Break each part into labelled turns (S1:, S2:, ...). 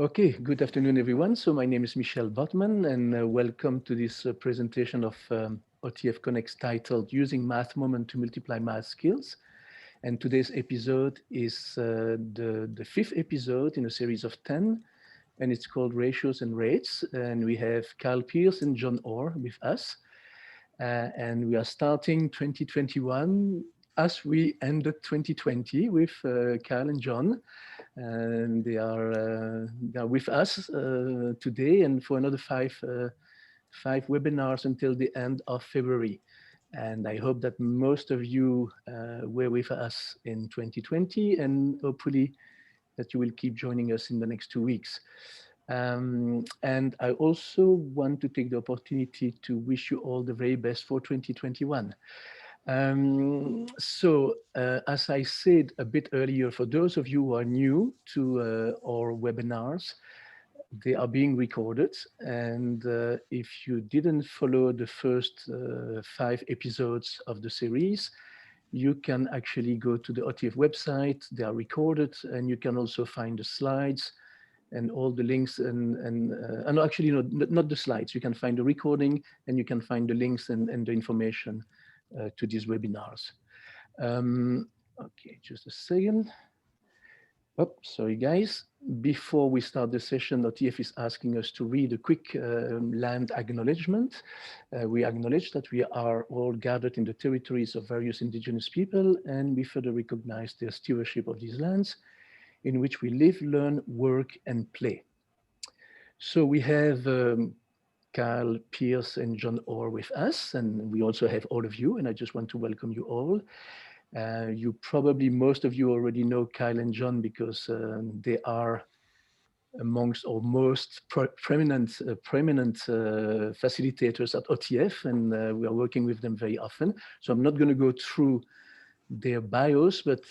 S1: Okay, good afternoon, everyone. So my name is Michel Botman, and welcome to this presentation of OTF Connect's titled Using Math Moment to Multiply Math Skills. And today's episode is the fifth episode in a series of 10, and it's called Ratios and Rates. And we have Kyle Pearce and John Orr with us. And we are starting 2021 as we ended 2020 with Kyle and John. And they are with us today and for another five webinars until the end of February. And I hope that most of you were with us in 2020, and hopefully that you will keep joining us in the next 2 weeks. And I also want to take the opportunity to wish you all the very best for 2021. As I said a bit earlier, for those of you who are new to our webinars, they are being recorded. And if you didn't follow the first 5 episodes of the series, you can actually go to the OTF website. They are recorded, and you can also find the slides and all the links and actually, not the slides. You can find the recording, and you can find the links and the information to these webinars. Okay, just a second. Oh, sorry, guys. Before we start the session, OTF is asking us to read a quick land acknowledgement. We acknowledge that we are all gathered in the territories of various indigenous people, and we further recognize their stewardship of these lands in which we live, learn, work, and play. So we have Kyle Pearce and John Orr with us, and we also have all of you, and I just want to welcome you all. You probably, most of you already know Kyle and John because they are amongst our most prominent facilitators at OTF, and we are working with them very often. So I'm not going to go through their bios, but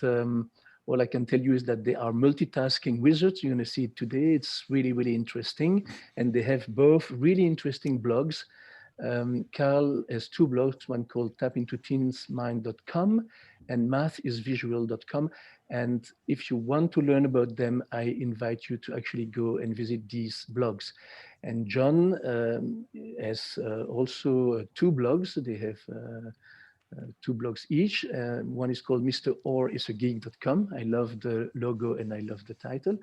S1: all I can tell you is that they are multitasking wizards. You're going to see it today. It's really, really interesting. And they have both really interesting blogs. Carl has 2 blogs, one called tapintoteensmind.com and mathisvisual.com. And if you want to learn about them, I invite you to actually go and visit these blogs. And John has also 2 blogs. They have 2 blogs each. One is called MrOrIsAGeek.com. I love the logo and I love the title.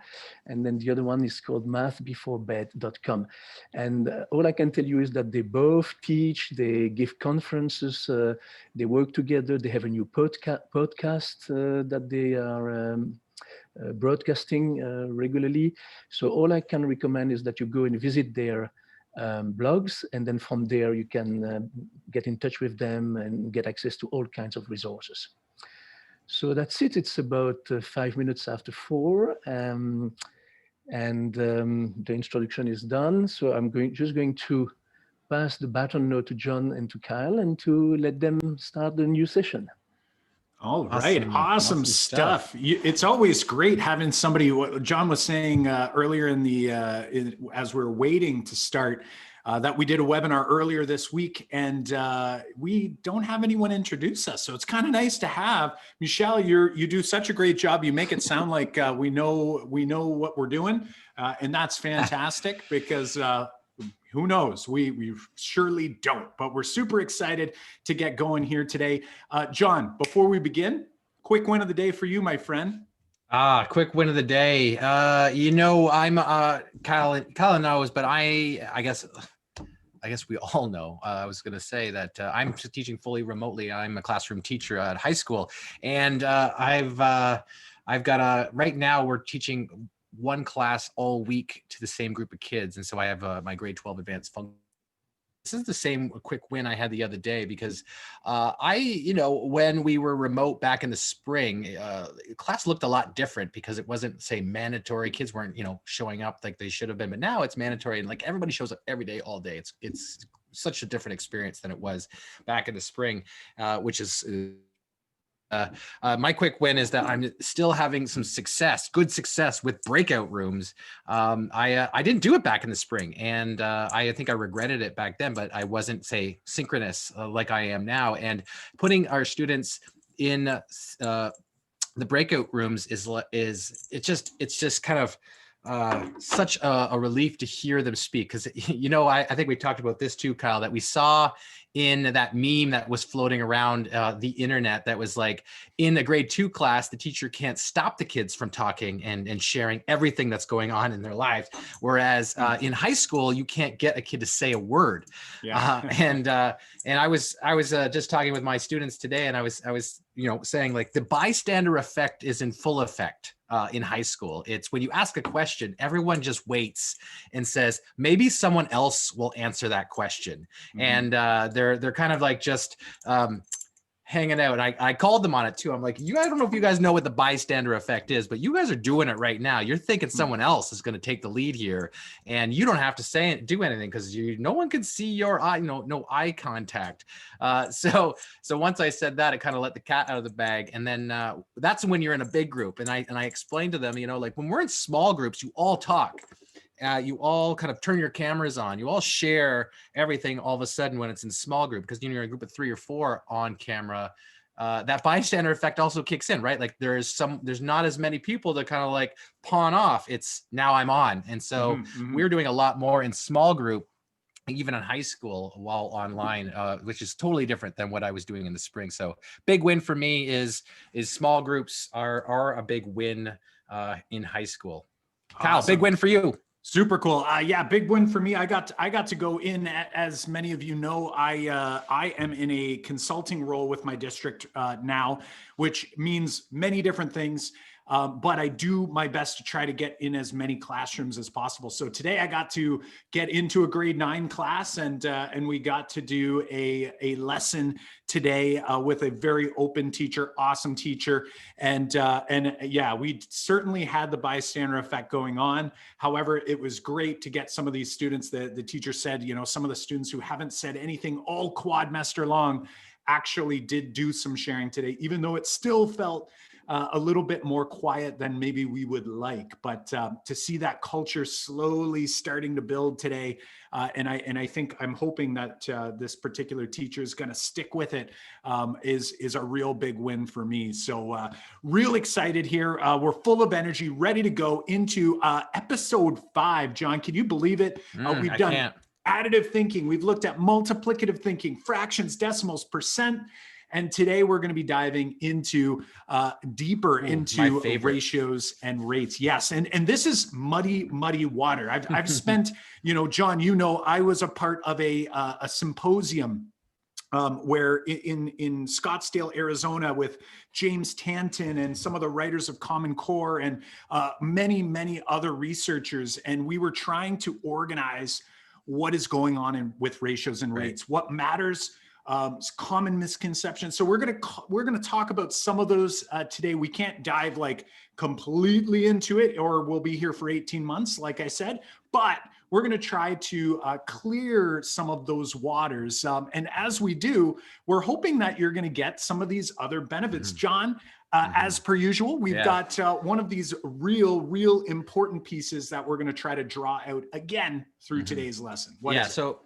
S1: And then the other one is called MathBeforeBed.com. And all I can tell you is that they both teach, they give conferences, they work together. They have a new podcast that they are broadcasting regularly. So all I can recommend is that you go and visit their blogs, and then from there you can get in touch with them and get access to all kinds of resources. So that's it. It's about 5 minutes after 4, and the introduction is done. So I'm just going to pass the baton now to John and to Kyle, and to let them start the new session.
S2: All right. Awesome stuff. It's always great having somebody, what John was saying earlier in the, as we were waiting to start, that we did a webinar earlier this week, and we don't have anyone introduce us. So it's kind of nice to have. Michel, you do such a great job. You make it sound like we know what we're doing. And that's fantastic because who knows? We surely don't, but we're super excited to get going here today. John, before we begin, quick win of the day for you, my friend.
S3: Quick win of the day. I'm Kyle knows, but I guess we all know. I was going to say that I'm teaching fully remotely. I'm a classroom teacher at high school, and I've got right now we're teaching one class all week to the same group of kids. And so I have my grade 12 advanced function. This is the same quick win I had the other day because when we were remote back in the spring, class looked a lot different because it wasn't, say, mandatory. Kids weren't, showing up like they should have been, but now it's mandatory and like everybody shows up every day, all day. It's such a different experience than it was back in the spring, which is my quick win is that I'm still having some good success with breakout rooms. I didn't do it back in the spring, and I think I regretted it back then, but I wasn't, say, synchronous like I am now. And putting our students in the breakout rooms is just kind of such a relief to hear them speak, because I think we talked about this too, Kyle, that we saw in that meme that was floating around the internet that was like, in a grade 2 class, the teacher can't stop the kids from talking and sharing everything that's going on in their lives, whereas in high school you can't get a kid to say a word. And I was just talking with my students today, and I was saying, like, the bystander effect is in full effect in high school. It's when you ask a question, everyone just waits and says, maybe someone else will answer that question. And they're kind of like just hanging out. And I called them on it too. I'm like, I don't know if you guys know what the bystander effect is, but you guys are doing it right now. You're thinking someone else is going to take the lead here, and you don't have to do anything because no one can see your eye, no eye contact. So once I said that, it kind of let the cat out of the bag. And then that's when you're in a big group. And I explained to them, like, when we're in small groups, you all talk. You all kind of turn your cameras on. You all share everything all of a sudden when it's in small group, because you're in a group of 3 or 4 on camera. That bystander effect also kicks in, right? Like there's not as many people to kind of like pawn off. It's now I'm on. And so we're doing a lot more in small group, even in high school, while online, which is totally different than what I was doing in the spring. So big win for me is small groups are a big win in high school. Kyle,
S2: Awesome.
S3: Big win for you.
S2: Super cool. Yeah, big win for me. I got to go in. As many of you know, I am in a consulting role with my district now, which means many different things. But I do my best to try to get in as many classrooms as possible. So today I got to get into a grade 9 class, and we got to do a lesson today with a very open teacher, awesome teacher. And yeah, we certainly had the bystander effect going on. However, it was great to get some of these students. The teacher said, some of the students who haven't said anything all quadmester long actually did do some sharing today, even though it still felt a little bit more quiet than maybe we would like. But to see that culture slowly starting to build today, and I think I'm hoping that this particular teacher is going to stick with it, is a real big win for me. So real excited here. We're full of energy, ready to go into episode 5. John, can you believe it? We've done additive thinking. We've looked at multiplicative thinking, fractions, decimals, percent. And today we're going to be diving into deeper into ratios and rates. Yes. And this is muddy water. I've spent, John, I was a part of a symposium where in Scottsdale, Arizona, with James Tanton and some of the writers of Common Core and many other researchers. And we were trying to organize what is going on with ratios and rates, what matters, common misconceptions. So we're gonna talk about some of those today. We can't dive like completely into it, or we'll be here for 18 months, like I said, but we're gonna try to clear some of those waters. And as we do, we're hoping that you're gonna get some of these other benefits. John, as per usual, we've got one of these real important pieces that we're going to try to draw out again through today's lesson.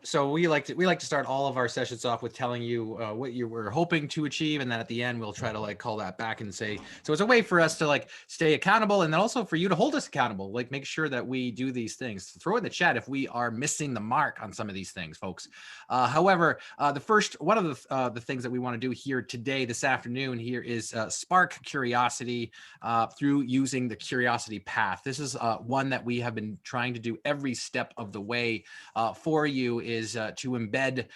S3: So we like to start all of our sessions off with telling you what you were hoping to achieve, and then at the end we'll try to like call that back and say, so it's a way for us to like stay accountable, and then also for you to hold us accountable, like make sure that we do these things. Throw in the chat if we are missing the mark on some of these things, folks. However, the first one of the things that we want to do here today, this afternoon here, is spark curiosity through using the curiosity path. This is one that we have been trying to do every step of the way for you, is to embed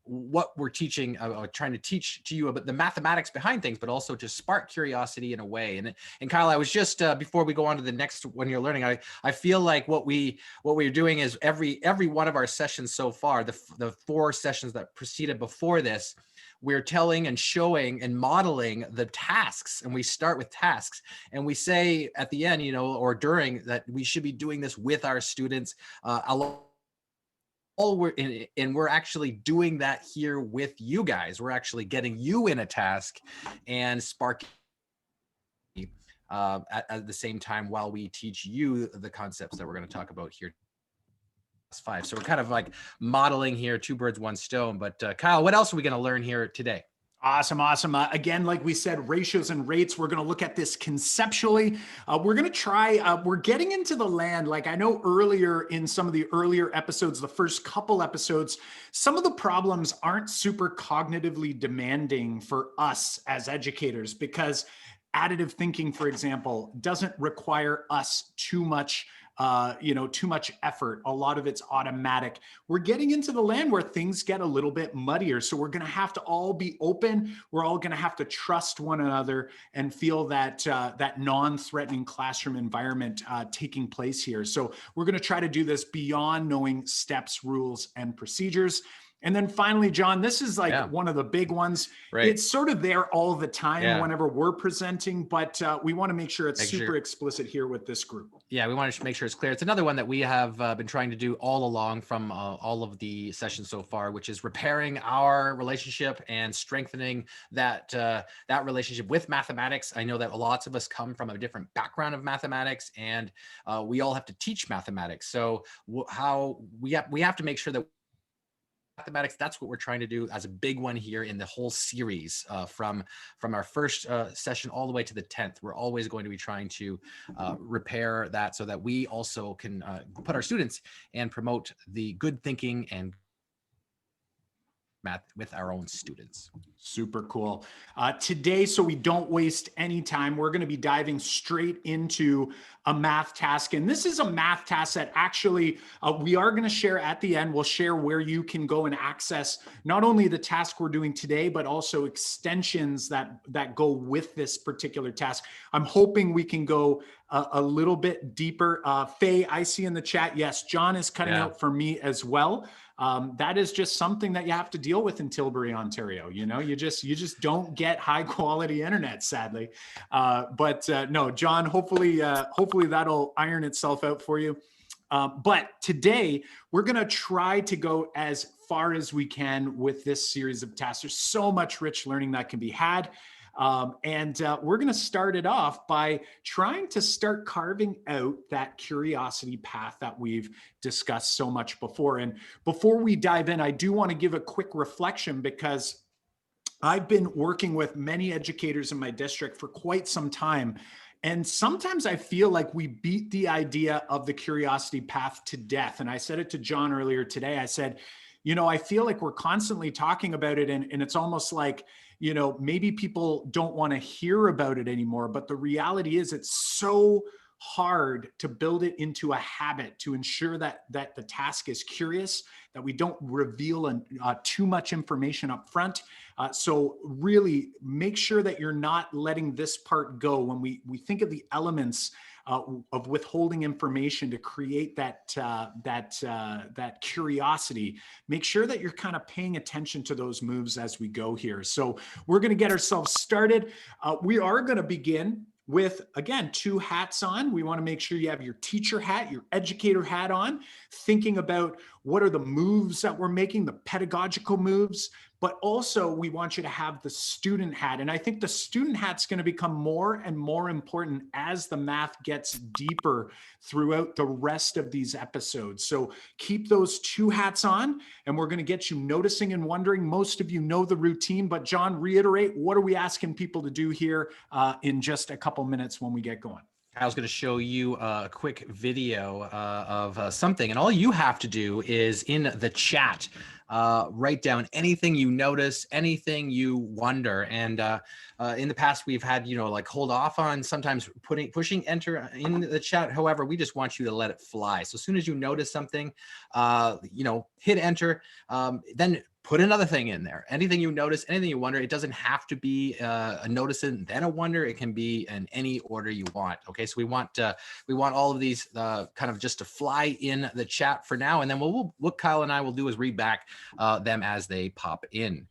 S3: what we're teaching, trying to teach to you about the mathematics behind things, but also to spark curiosity in a way. And Kyle, I was just before we go on to the next one you're learning, I feel like what we're doing is every one of our sessions so far, the 4 sessions that preceded before this, we're telling and showing and modeling the tasks, and we start with tasks, and we say at the end, or during, that we should be doing this with our students. We're actually doing that here with you guys. We're actually getting you in a task and sparking at the same time while we teach you the concepts that we're going to talk about here. 5. So we're kind of like modeling here, 2 birds, 1 stone. But Kyle, what else are we going to learn here today?
S2: Awesome. Awesome. Again, like we said, ratios and rates, we're going to look at this conceptually. We're going to try, we're getting into the land. Like I know earlier in some of the earlier episodes, the first couple episodes, some of the problems aren't super cognitively demanding for us as educators because additive thinking, for example, doesn't require us too much too much effort. A lot of it's automatic. We're getting into the land where things get a little bit muddier. So we're going to have to all be open. We're all going to have to trust one another and feel that that non-threatening classroom environment taking place here. So we're going to try to do this beyond knowing steps, rules, and procedures. And then finally, John, this is like one of the big ones. Right. It's sort of there all the time whenever we're presenting, but we want to make sure it's super explicit here with this group.
S3: Yeah, we want to make sure it's clear. It's another one that we have been trying to do all along from all of the sessions so far, which is repairing our relationship and strengthening that that relationship with mathematics. I know that lots of us come from a different background of mathematics, and we all have to teach mathematics. So how we have to make sure that mathematics, that's what we're trying to do as a big one here in the whole series from our first session all the way to the 10th. We're always going to be trying to repair that so that we also can put our students and promote the good thinking and math with our own students.
S2: Super cool. Today, so we don't waste any time, we're going to be diving straight into a math task. And this is a math task that actually we are going to share at the end. We'll share where you can go and access not only the task we're doing today, but also extensions that go with this particular task. I'm hoping we can go a little bit deeper. Faye, I see in the chat, yes, John is cutting out for me as well. That is just something that you have to deal with in Tilbury, Ontario. You know, you just don't get high quality internet, sadly. But no, John, hopefully that'll iron itself out for you. But today we're going to try to go as far as we can with this series of tasks. There's so much rich learning that can be had. And we're going to start it off by trying to start carving out that curiosity path that we've discussed so much before. And before we dive in, I do want to give a quick reflection because I've been working with many educators in my district for quite some time. And sometimes I feel like we beat the idea of the curiosity path to death. And I said it to John earlier today. I said, you know, I feel like we're constantly talking about it and it's almost like, you know, maybe people don't want to hear about it anymore, but the reality is it's so hard to build it into a habit to ensure that the task is curious, that we don't reveal too much information up front. So really make sure that you're not letting this part go. When we think of the elements of withholding information to create that curiosity, make sure that you're kind of paying attention to those moves as we go here. So we're going to get ourselves started. We are going to begin with, again, 2 hats on. We want to make sure you have your teacher hat, your educator hat on, thinking about what are the moves that we're making, the pedagogical moves, but also we want you to have the student hat. And I think the student hat's going to become more and more important as the math gets deeper throughout the rest of these episodes. So keep those 2 hats on, and we're going to get you noticing and wondering. Most of you know the routine, but John, reiterate, what are we asking people to do here in just a couple minutes when we get going?
S3: I was going to show you a quick video of something, and all you have to do is in the chat, write down anything you notice, anything you wonder. And in the past, we've had, you know, like hold off on sometimes pushing enter in the chat. However, we just want you to let it fly. So as soon as you notice something, you know, hit enter, then put another thing in there. Anything you notice, anything you wonder. It doesn't have to be a notice and then a wonder. It can be in any order you want. Okay, so we want all of these kind of just to fly in the chat for now, and then what Kyle and I will do is read back them as they pop in.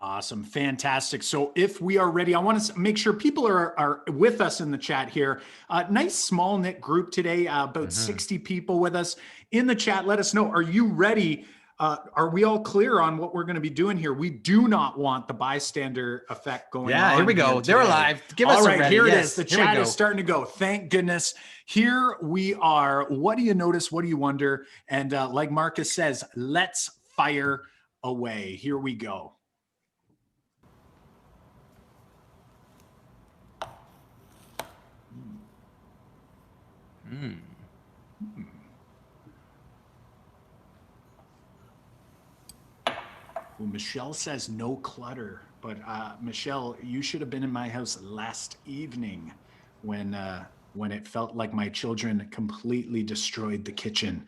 S2: Awesome. Fantastic. So if we are ready, I want to make sure people are with us in the chat here. Nice small knit group today, about 60 people with us in the chat. Let us know, are you ready? Are we all clear on what we're going to be doing here? We do not want the bystander effect going on.
S3: Yeah, here we go. They're alive.
S2: Give us a ready. Here it is. The chat is starting to go. Thank goodness. Here we are. What do you notice? What do you wonder? And like Marcus says, let's fire away. Here we go. Well, Michelle says no clutter, but Michelle, you should have been in my house last evening when it felt like my children completely destroyed the kitchen.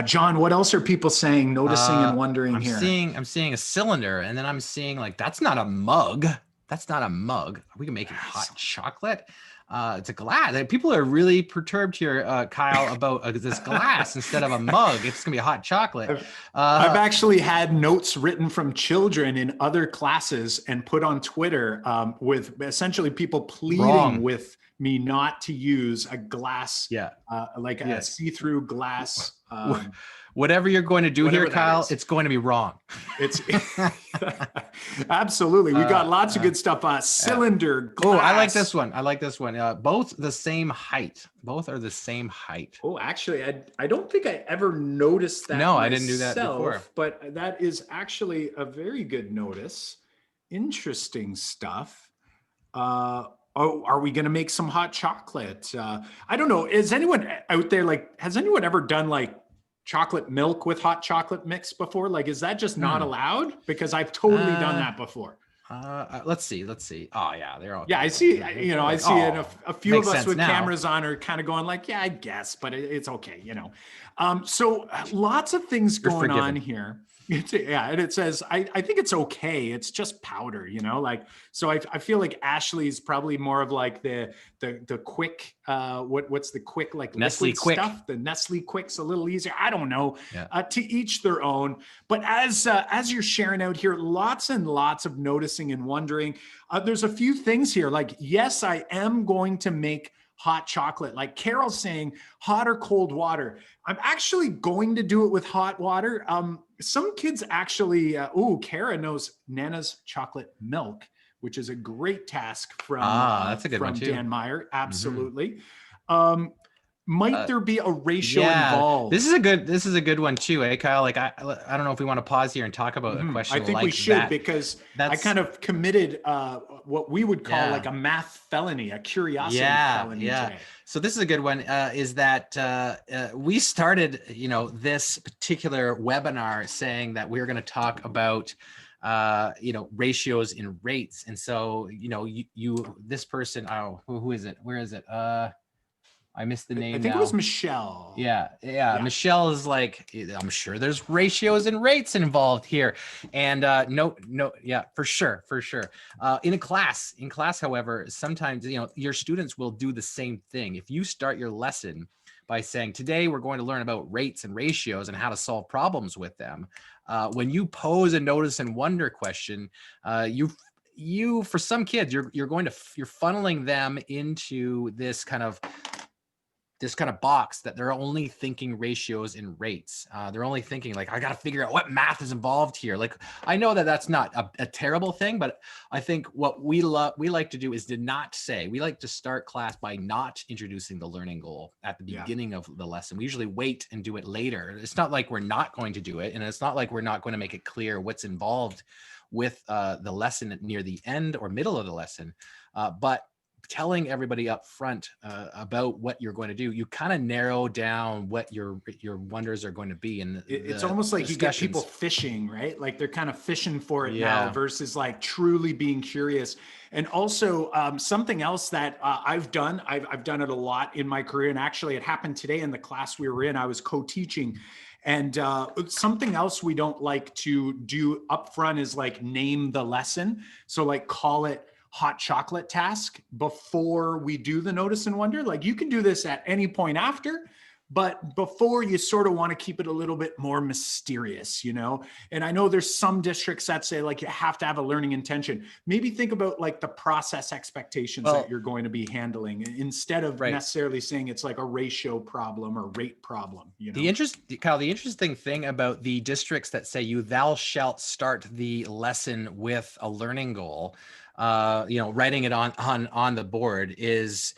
S2: John, what else are people saying, noticing, and wondering here?
S3: I'm seeing a cylinder, and then I'm seeing like, that's not a mug. That's not a mug. We can make it hot chocolate. It's a glass. People are really perturbed here, Kyle, about this glass instead of a mug. It's gonna be a hot chocolate.
S2: I've actually had notes written from children in other classes and put on Twitter with essentially people pleading with me not to use a glass, a see-through glass.
S3: Whatever you're going to do here, Kyle, it's going to be wrong.
S2: It's absolutely. We got lots of good stuff. Cylinder glass.
S3: Oh, I like this one. I like this one. Both the same height. Both are the same height.
S2: Oh, actually, I don't think I ever noticed that.
S3: No, I didn't do that before.
S2: But that is actually a very good notice. Interesting stuff. Are we going to make some hot chocolate? I don't know. Is anyone out there, has anyone ever done chocolate milk with hot chocolate mix before? Is that just not allowed? Because I've totally done that before.
S3: Let's see. Oh yeah, they're all.
S2: Yeah, I see. I see it. A few of us with cameras on are kind of going yeah, I guess, but it's okay. So lots of things going on here. And it says, I think it's okay. It's just powder, so I feel like Ashley's probably more of the quick, what's the quick,
S3: Nestle Quick
S2: stuff? The Nestle Quick's a little easier. I don't know, to each their own. But as you're sharing out here, lots and lots of noticing and wondering. There's a few things here. Yes, I am going to make hot chocolate. Like Carol's saying, hot or cold water. I'm actually going to do it with hot water. Some kids actually, Kara knows Nana's chocolate milk, which is a great task from,
S3: that's a good one too.
S2: Dan Meyer. Absolutely. Might there be a ratio involved?
S3: This is a good one too, Kyle? I don't know if we want to pause here and talk about a question.
S2: I think we should, because I kind of committed what we would call a math felony, a curiosity felony today.
S3: So this is a good one, is that we started, this particular webinar saying that we're going to talk about ratios and rates. And so, this person, who is it? Where is it? I missed the name.
S2: I think it was Michelle.
S3: Yeah. Michelle is I'm sure there's ratios and rates involved here. And for sure. In class, however, sometimes, your students will do the same thing. If you start your lesson by saying, today we're going to learn about rates and ratios and how to solve problems with them. When you pose a notice and wonder question, you for some kids, you're funneling them into this kind of box that they're only thinking ratios and rates. They're only thinking I got to figure out what math is involved here. I know that that's not a terrible thing, but I think what we like to do is to not say. We like to start class by not introducing the learning goal at the beginning of the lesson. We usually wait and do it later. It's not like we're not going to do it, and it's not like we're not going to make it clear what's involved with the lesson near the end or middle of the lesson. But telling everybody up front about what you're going to do, you kind of narrow down what your wonders are going to be. And
S2: it's almost like you get people fishing, right? They're kind of fishing for it now versus truly being curious. And also something else that I've done it a lot in my career. And actually it happened today in the class we were in. I was co-teaching. And something else we don't like to do up front is name the lesson. So call it hot chocolate task before we do the notice and wonder. You can do this at any point after, but before, you sort of want to keep it a little bit more mysterious, And I know there's some districts that say you have to have a learning intention. Maybe think about the process expectations that you're going to be handling instead of necessarily saying it's a ratio problem or rate problem.
S3: Kyle, the interesting thing about the districts that say thou shalt start the lesson with a learning goal, writing it on the board is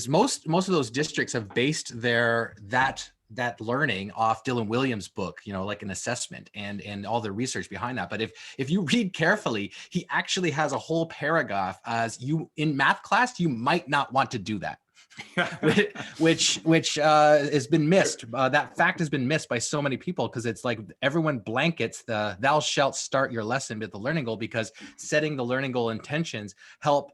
S3: most of those districts have based that learning off Dylan Williams' book, an assessment and all the research behind that. But if you read carefully, he actually has a whole paragraph as in math class, you might not want to do that. which has been missed. That fact has been missed by so many people, because it's like everyone blankets the "thou shalt start your lesson with the learning goal," because setting the learning goal intentions help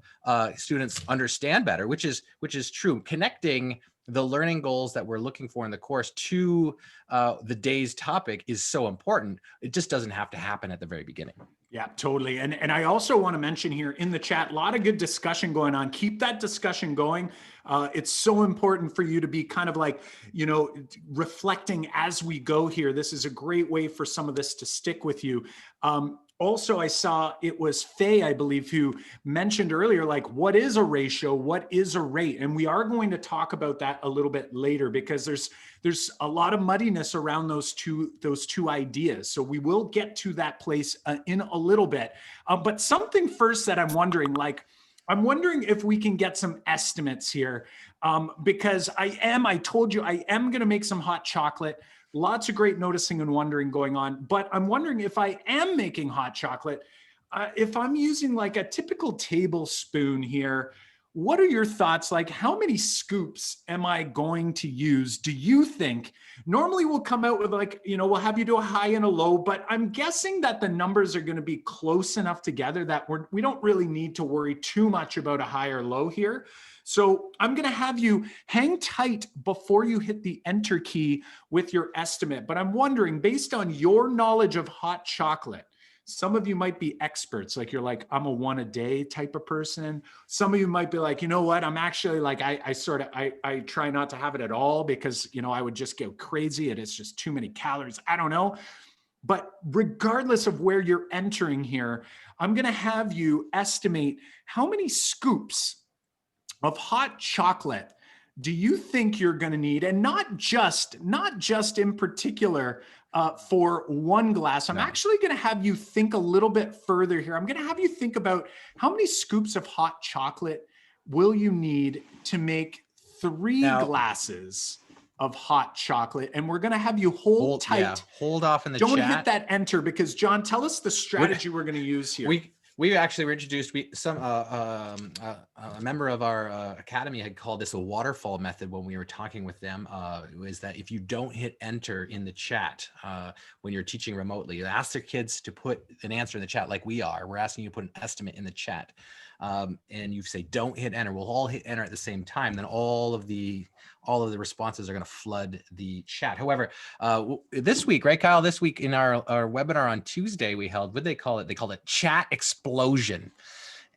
S3: students understand better, which is true. Connecting the learning goals that we're looking for in the course to the day's topic is so important. It just doesn't have to happen at the very beginning.
S2: Yeah, totally. And I also want to mention here in the chat, a lot of good discussion going on. Keep that discussion going. It's so important for you to be kind of like, you know, reflecting as we go here. This is a great way for some of this to stick with you. Also, I saw it was Faye, I believe, who mentioned earlier, like, what is a ratio? What is a rate? And we are going to talk about that a little bit later, because there's a lot of muddiness around those two ideas. So we will get to that place in a little bit. But something first that I'm wondering if we can get some estimates here, because I told you I am going to make some hot chocolate. Lots of great noticing and wondering going on, but I'm wondering if I am making hot chocolate, if I'm using like a typical tablespoon here, what are your thoughts? Like, how many scoops am I going to use? Do you think? Normally we'll come out with like, you know, we'll have you do a high and a low, but I'm guessing that the numbers are going to be close enough together that we don't really need to worry too much about a high or low here. So I'm going to have you hang tight before you hit the enter key with your estimate. But I'm wondering, based on your knowledge of hot chocolate, some of you might be experts, like you're like, I'm a one a day type of person. Some of you might be like, you know what, I'm actually like, I try not to have it at all, because, you know, I would just go crazy and it's just too many calories. I don't know. But regardless of where you're entering here, I'm going to have you estimate how many scoops of hot chocolate do you think you're going to need, and not just in particular for one glass. I'm actually going to have you think a little bit further here. I'm going to have you think about how many scoops of hot chocolate will you need to make 3 glasses of hot chocolate, and we're going to have you hold tight. Yeah,
S3: hold off in the
S2: Don't
S3: chat.
S2: Hit that enter, because John, tell us the strategy we're going to use here.
S3: We actually were introduced. A member of our academy had called this a waterfall method when we were talking with them. Is that if you don't hit enter in the chat when you're teaching remotely, ask their kids to put an answer in the chat, like we are. We're asking you to put an estimate in the chat, and you say don't hit enter. We'll all hit enter at the same time. Then all of the responses are going to flood the chat. However, this week, right, Kyle? This week in our webinar on Tuesday, we held, what did they call it? They called it chat explosion.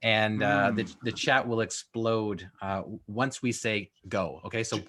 S3: And the chat will explode once we say go. Okay, so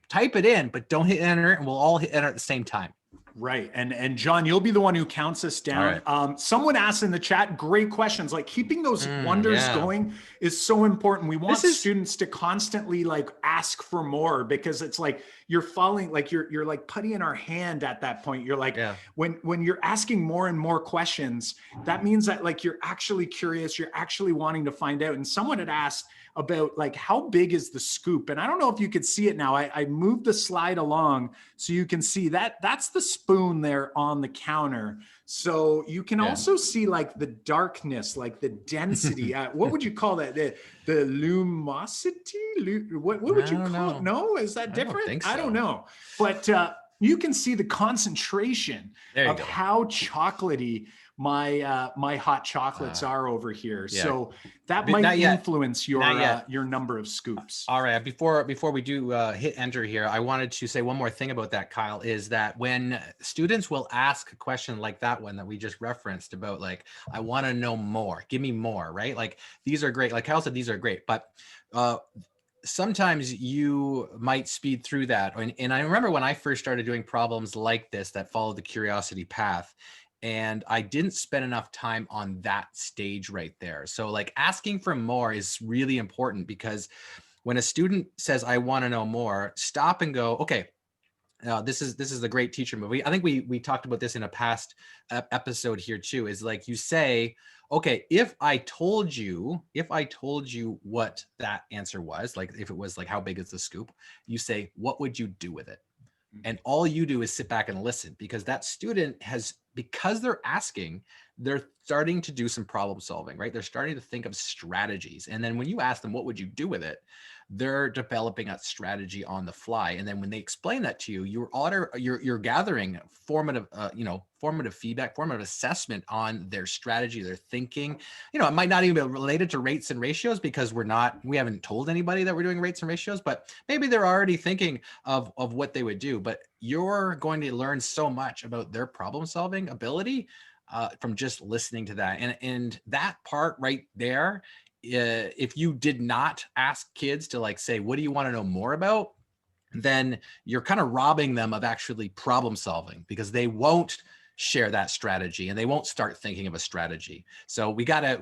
S3: type it in, but don't hit enter, and we'll all hit enter at the same time.
S2: Right. And John, you'll be the one who counts us down. Right. Someone asked in the chat, great questions. Like, keeping those wonders going is so important. We want students to constantly like ask for more, because it's like you're falling, like you're like putty in our hand at that point. You're like, when you're asking more and more questions, that means that like you're actually curious, you're actually wanting to find out. And someone had asked about like, how big is the scoop? And I don't know if you could see it now. I moved the slide along so you can see that that's the spoon there on the counter. So you can also see like the darkness, like the density. What would you call that? The lumosity? What would you call it? No, is that different?
S3: I don't think so.
S2: I don't know. But you can see the concentration of how chocolatey my hot chocolates are over here. So that might influence your number of scoops.
S3: All right. Before we do hit enter here, I wanted to say one more thing about that, Kyle, is that when students will ask a question like that one that we just referenced about, like, I want to know more, give me more, right? Like, these are great. Like Kyle said, these are great, but sometimes you might speed through that. And I remember when I first started doing problems like this that followed the curiosity path, and I didn't spend enough time on that stage right there. So like, asking for more is really important, because when a student says, I want to know more, stop and go, okay, this is the great teacher move. I think we talked about this in a past episode here too, is like, you say, okay, if I told you what that answer was, like if it was like, how big is the scoop? You say, what would you do with it? And all you do is sit back and listen, because that student because they're asking, they're starting to do some problem solving, right? They're starting to think of strategies. And then when you ask them, what would you do with it? they're developing a strategy on the fly. And then when they explain that to you, you're gathering formative, formative feedback, formative assessment on their strategy, their thinking. It might not even be related to rates and ratios because we haven't told anybody that we're doing rates and ratios, but maybe they're already thinking of what they would do. But you're going to learn so much about their problem solving ability from just listening to that. And that part right there, if you did not ask kids to like say, what do you want to know more about? Then you're kind of robbing them of actually problem solving, because they won't share that strategy and they won't start thinking of a strategy. So we gotta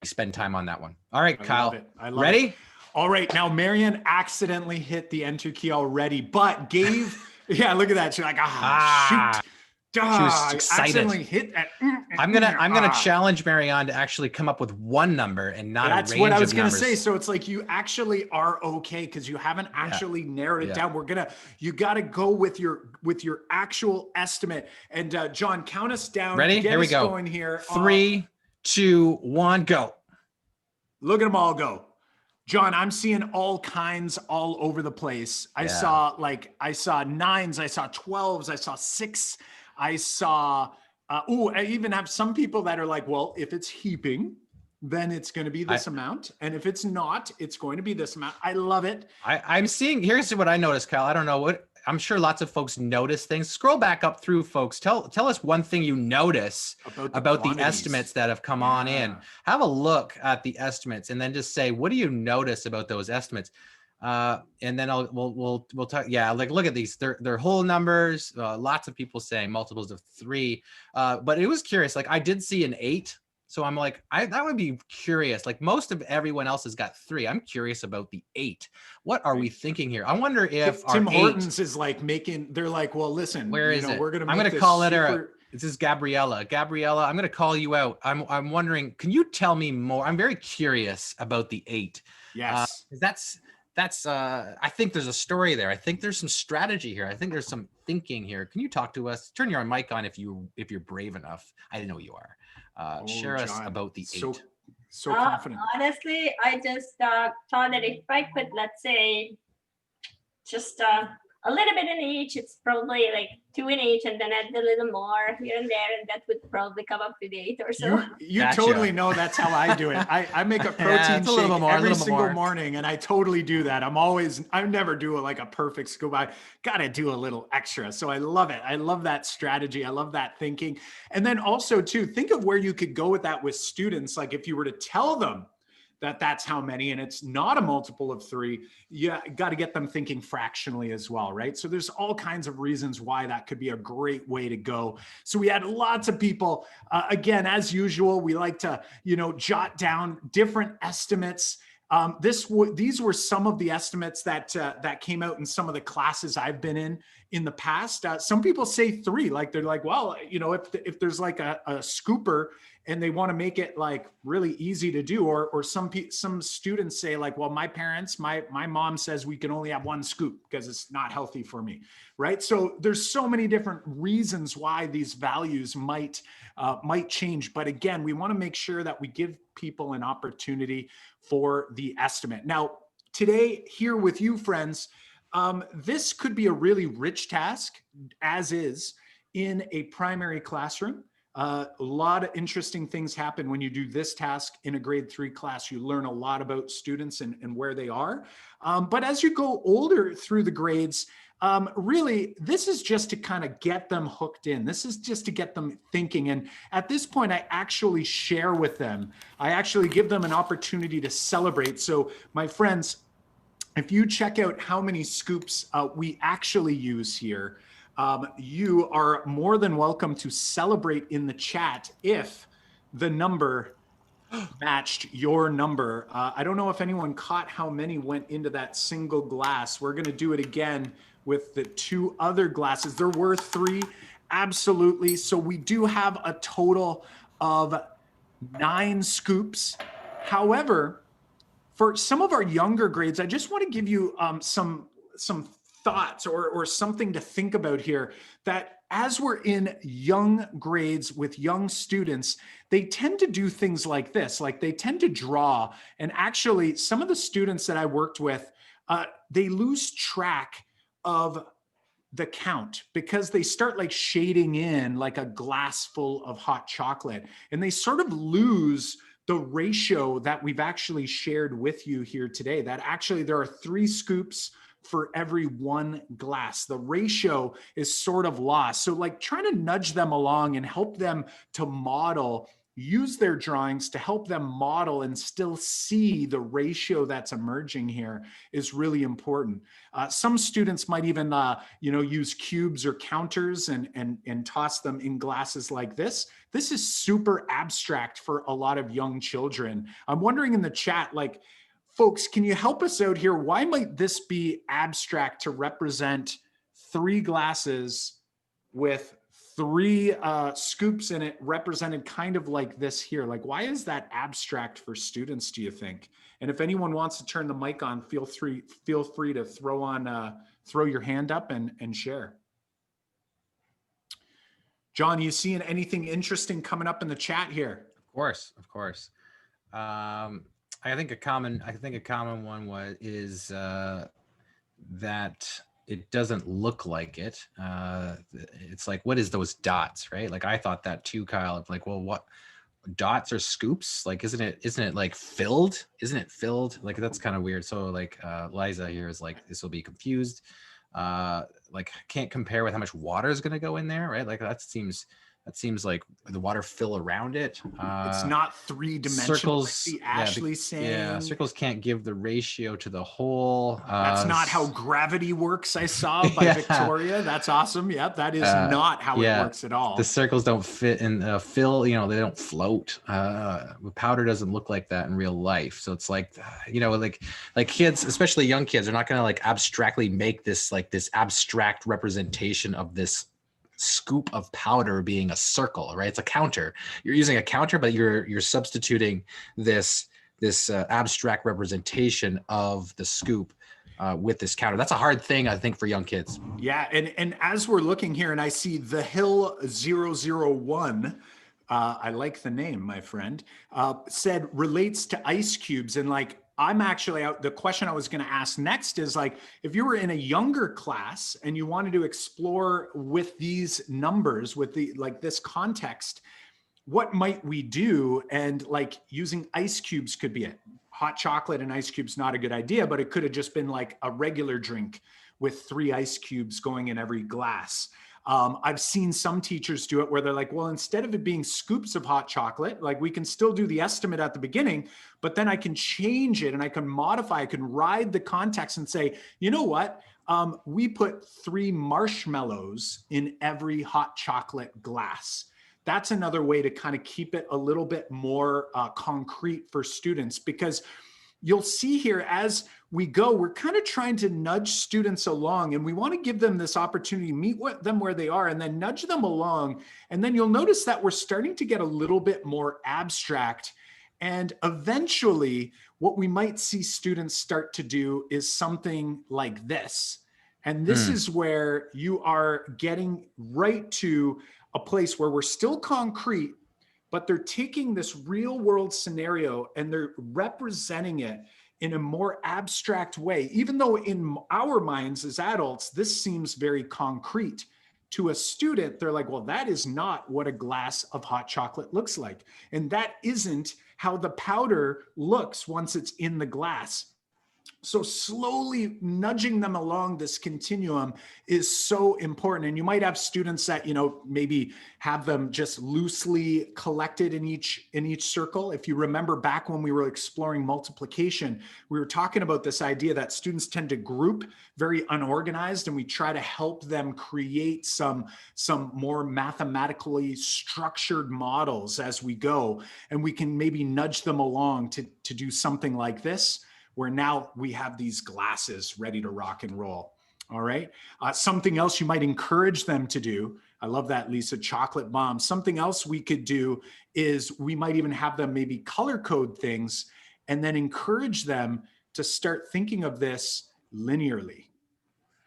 S3: spend time on that one. All right, Kyle,
S2: I love
S3: ready?
S2: It. All right, now Marianne accidentally hit the enter key already, but gave, yeah, look at that. She's like, shoot.
S3: She was excited.
S2: Accidentally hit that.
S3: I'm gonna challenge Marianne to actually come up with one number and not
S2: That's
S3: a range
S2: what I was
S3: of
S2: gonna
S3: numbers.
S2: say. So it's like you actually are okay because you haven't actually narrowed it down. You gotta go with your actual estimate. And John, count us down.
S3: Ready?
S2: Get
S3: Here we
S2: us
S3: go.
S2: Going here.
S3: 3, 2, 1, go.
S2: Look at them all go. John, I'm seeing all kinds all over the place. I saw 9s, I saw 12s, I saw 6, I saw, I even have some people that are like, well, if it's heaping, then it's going to be this amount. And if it's not, it's going to be this amount. I love it.
S3: I'm seeing, here's what I noticed, Kyle. I don't know what, I'm sure lots of folks notice things. Scroll back up through, folks. Tell us one thing you notice about the estimates that have come on in. Have a look at the estimates and then just say, what do you notice about those estimates? And then we'll talk. Yeah, like look at these. They're whole numbers. Lots of people saying multiples of 3. But it was curious. Like I did see an 8. So I'm like, that would be curious. Like most of everyone else has got 3. I'm curious about the 8. What are we thinking here? I wonder if
S2: Tim Hortons is like they're like, well, listen,
S3: where is it?
S2: We're going to
S3: I'm going to call it her. This is Gabriella. Gabriella, I'm going to call you out. I'm wondering, can you tell me more? I'm very curious about the 8.
S2: Yes.
S3: That's I think there's a story there. I think there's some strategy here. I think there's some thinking here. Can you talk to us? Turn your mic on if you're brave enough. I know you are. Share John, us about the 8.
S2: So confident.
S4: Honestly, I just thought that if I could, let's say, just a little bit in each, it's probably like 2 in each, and then add a little more here and there, and that would probably come up to the 8 or so.
S2: You gotcha. Totally know that's how I do it. I make a protein shake every single morning, and I totally do that. I never do like a perfect scoop. I gotta do a little extra. So I love it. I love that strategy. I love that thinking. And then also too, think of where you could go with that with students. Like if you were to tell them that's how many, and it's not a multiple of 3, you got to get them thinking fractionally as well, right? So there's all kinds of reasons why that could be a great way to go. So we had lots of people, again, as usual, we like to, jot down different estimates. These were some of the estimates that came out in some of the classes I've been in the past. Some people say 3, like they're like, well, if there's like a scooper and they want to make it like really easy to do, or some students say like, well, my mom says we can only have 1 scoop because it's not healthy for me, right? So there's so many different reasons why these values might change. But again, we want to make sure that we give people an opportunity for the estimate. Now, today here with you, friends, this could be a really rich task as is in a primary classroom. A lot of interesting things happen when you do this task in a grade 3 class. You learn a lot about students and where they are. But as you go older through the grades, really, this is just to kind of get them hooked in. This is just to get them thinking. And at this point, I actually share with them. I actually give them an opportunity to celebrate. So my friends, if you check out how many scoops we actually use here, you are more than welcome to celebrate in the chat if the number matched your number. I don't know if anyone caught how many went into that single glass. We're going to do it again with the 2 other glasses. There were 3, absolutely. So we do have a total of 9 scoops. However, for some of our younger grades, I just want to give you some thoughts or something to think about here, that as we're in young grades with young students, they tend to do things like this, like they tend to draw. And actually, some of the students that I worked with, they lose track of the count because they start like shading in like a glass full of hot chocolate, and they sort of lose the ratio that we've actually shared with you here today, that actually there are 3 scoops for every 1 glass. The ratio is sort of lost. So like trying to nudge them along and help them to model, use their drawings to help them model and still see the ratio that's emerging here is really important. Some students might even use cubes or counters and toss them in glasses like this. This is super abstract for a lot of young children. I'm wondering in the chat, like, folks, can you help us out here? Why might this be abstract to represent 3 glasses with 3 scoops in it represented kind of like this here? Like, why is that abstract for students, do you think? And if anyone wants to turn the mic on, feel free to throw your hand up and share. John, you seeing anything interesting coming up in the chat here?
S3: Of course. I think a common one is that it doesn't look like it. It's like, what is those dots, right? Like I thought that too, Kyle. Of like, well, what dots are scoops? Like, isn't it like filled? Isn't it filled? Like that's kind of weird. So like Liza here is like, this will be confused. Like can't compare with how much water is going to go in there, right? Like that seems like the water fill around it.
S2: It's not 3-dimensional.
S3: Circles,
S2: like Ashley saying.
S3: Yeah, circles can't give the ratio to the whole.
S2: That's not how gravity works. I saw by Victoria. That's awesome. Yep, that is not how it works at all.
S3: The circles don't fit and fill. They don't float. Powder doesn't look like that in real life. So it's like, like kids, especially young kids, are not going to like abstractly make this abstract representation of this scoop of powder being a circle, right? It's a counter. You're using a counter, but you're substituting this abstract representation of the scoop with this counter. That's a hard thing, I think, for young kids.
S2: Yeah, and as we're looking here, and I see the Hill 001, I like the name, my friend, said relates to ice cubes. And like, I'm actually out. The question I was going to ask next is like, if you were in a younger class and you wanted to explore with these numbers, with this context, what might we do? And like using ice cubes could be it. Hot chocolate and ice cubes, not a good idea, but it could have just been like a regular drink with 3 ice cubes going in every glass. I've seen some teachers do it where they're like, well, instead of it being scoops of hot chocolate, like we can still do the estimate at the beginning, but then I can change it and I can modify, I can ride the context and say, you know what? We put 3 marshmallows in every hot chocolate glass. That's another way to kind of keep it a little bit more concrete for students, because you'll see here as we go, we're kind of trying to nudge students along, and we want to give them this opportunity to meet them where they are and then nudge them along. And then you'll notice that we're starting to get a little bit more abstract. And eventually what we might see students start to do is something like this. And this is where you are getting right to a place where we're still concrete, but they're taking this real world scenario and they're representing it in a more abstract way. Even though in our minds as adults, this seems very concrete. To a student, they're like, well, that is not what a glass of hot chocolate looks like. And that isn't how the powder looks once it's in the glass. So slowly nudging them along this continuum is so important. And you might have students that, maybe have them just loosely collected in each circle. If you remember back when we were exploring multiplication, we were talking about this idea that students tend to group very unorganized, and we try to help them create some more mathematically structured models as we go. And we can maybe nudge them along to do something like this, where now we have these glasses ready to rock and roll. All right. Something else you might encourage them to do. I love that, Lisa, chocolate bomb. Something else we could do is we might even have them maybe color code things and then encourage them to start thinking of this linearly.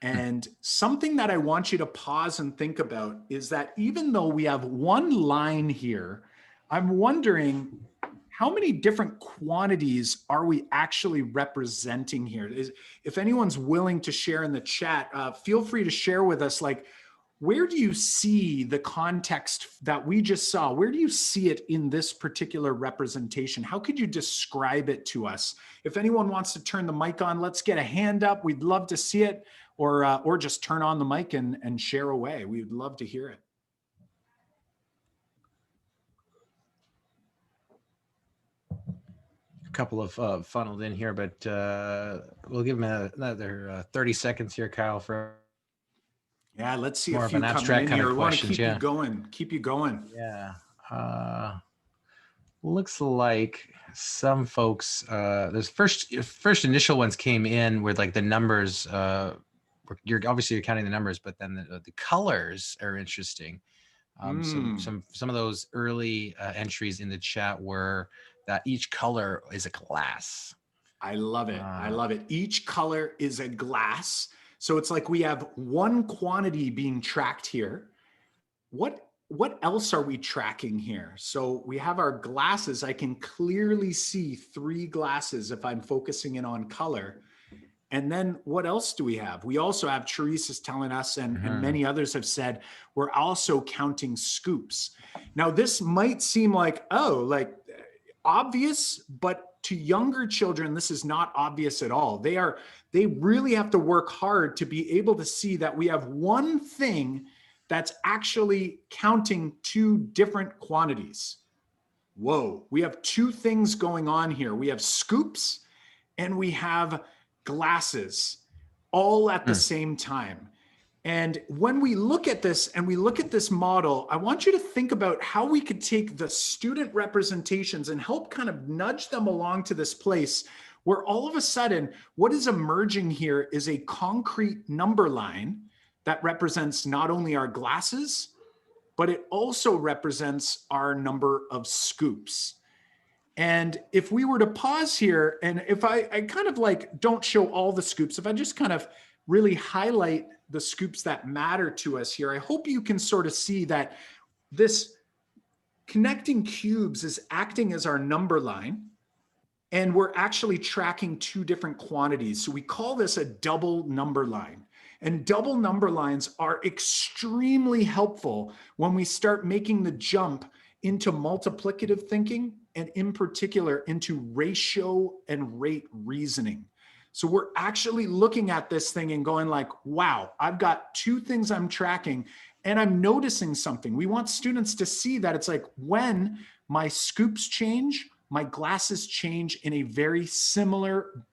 S2: And something that I want you to pause and think about is that even though we have one line here, I'm wondering how many different quantities are we actually representing here? If anyone's willing to share in the chat, feel free to share with us, like, where do you see the context that we just saw? Where do you see it in this particular representation? How could you describe it to us? If anyone wants to turn the mic on, let's get a hand up. We'd love to see it, or just turn on the mic and share away. We would love to hear it.
S3: A couple of funneled in here, but we'll give them another 30 seconds here, Kyle, for
S2: yeah, let's see
S3: more
S2: a
S3: of
S2: few
S3: an abstract
S2: coming in
S3: kind
S2: here.
S3: of
S2: We want to
S3: questions.
S2: keep you going. Keep you going.
S3: Yeah. Looks like some folks, there's first initial ones came in with like the numbers. You're counting the numbers, but then the colors are interesting. Some of those early entries in the chat were that each color is a glass.
S2: I love it. I love it. Each color is a glass. So it's like we have one quantity being tracked here. What else are we tracking here? So we have our glasses. I can clearly see 3 glasses if I'm focusing in on color. And then what else do we have? We also have, Therese is telling us, and many others have said, we're also counting scoops. Now this might seem like, like obvious, but to younger children, this is not obvious at all. They really have to work hard to be able to see that we have one thing that's actually counting 2 different quantities. Whoa, we have 2 things going on here. We have scoops and we have glasses all at the same time. And when we look at this and we look at this model, I want you to think about how we could take the student representations and help kind of nudge them along to this place where all of a sudden what is emerging here is a concrete number line that represents not only our glasses, but it also represents our number of scoops. And if we were to pause here, and if I kind of like don't show all the scoops, if I just kind of really highlight the scoops that matter to us here, I hope you can sort of see that this connecting cubes is acting as our number line, and we're actually tracking 2 different quantities. So we call this a double number line. And double number lines are extremely helpful when we start making the jump into multiplicative thinking, and in particular into ratio and rate reasoning. So we're actually looking at this thing and going like, wow, I've got 2 things I'm tracking and I'm noticing something. We want students to see that it's like when my scoops change, my glasses change in a very similar,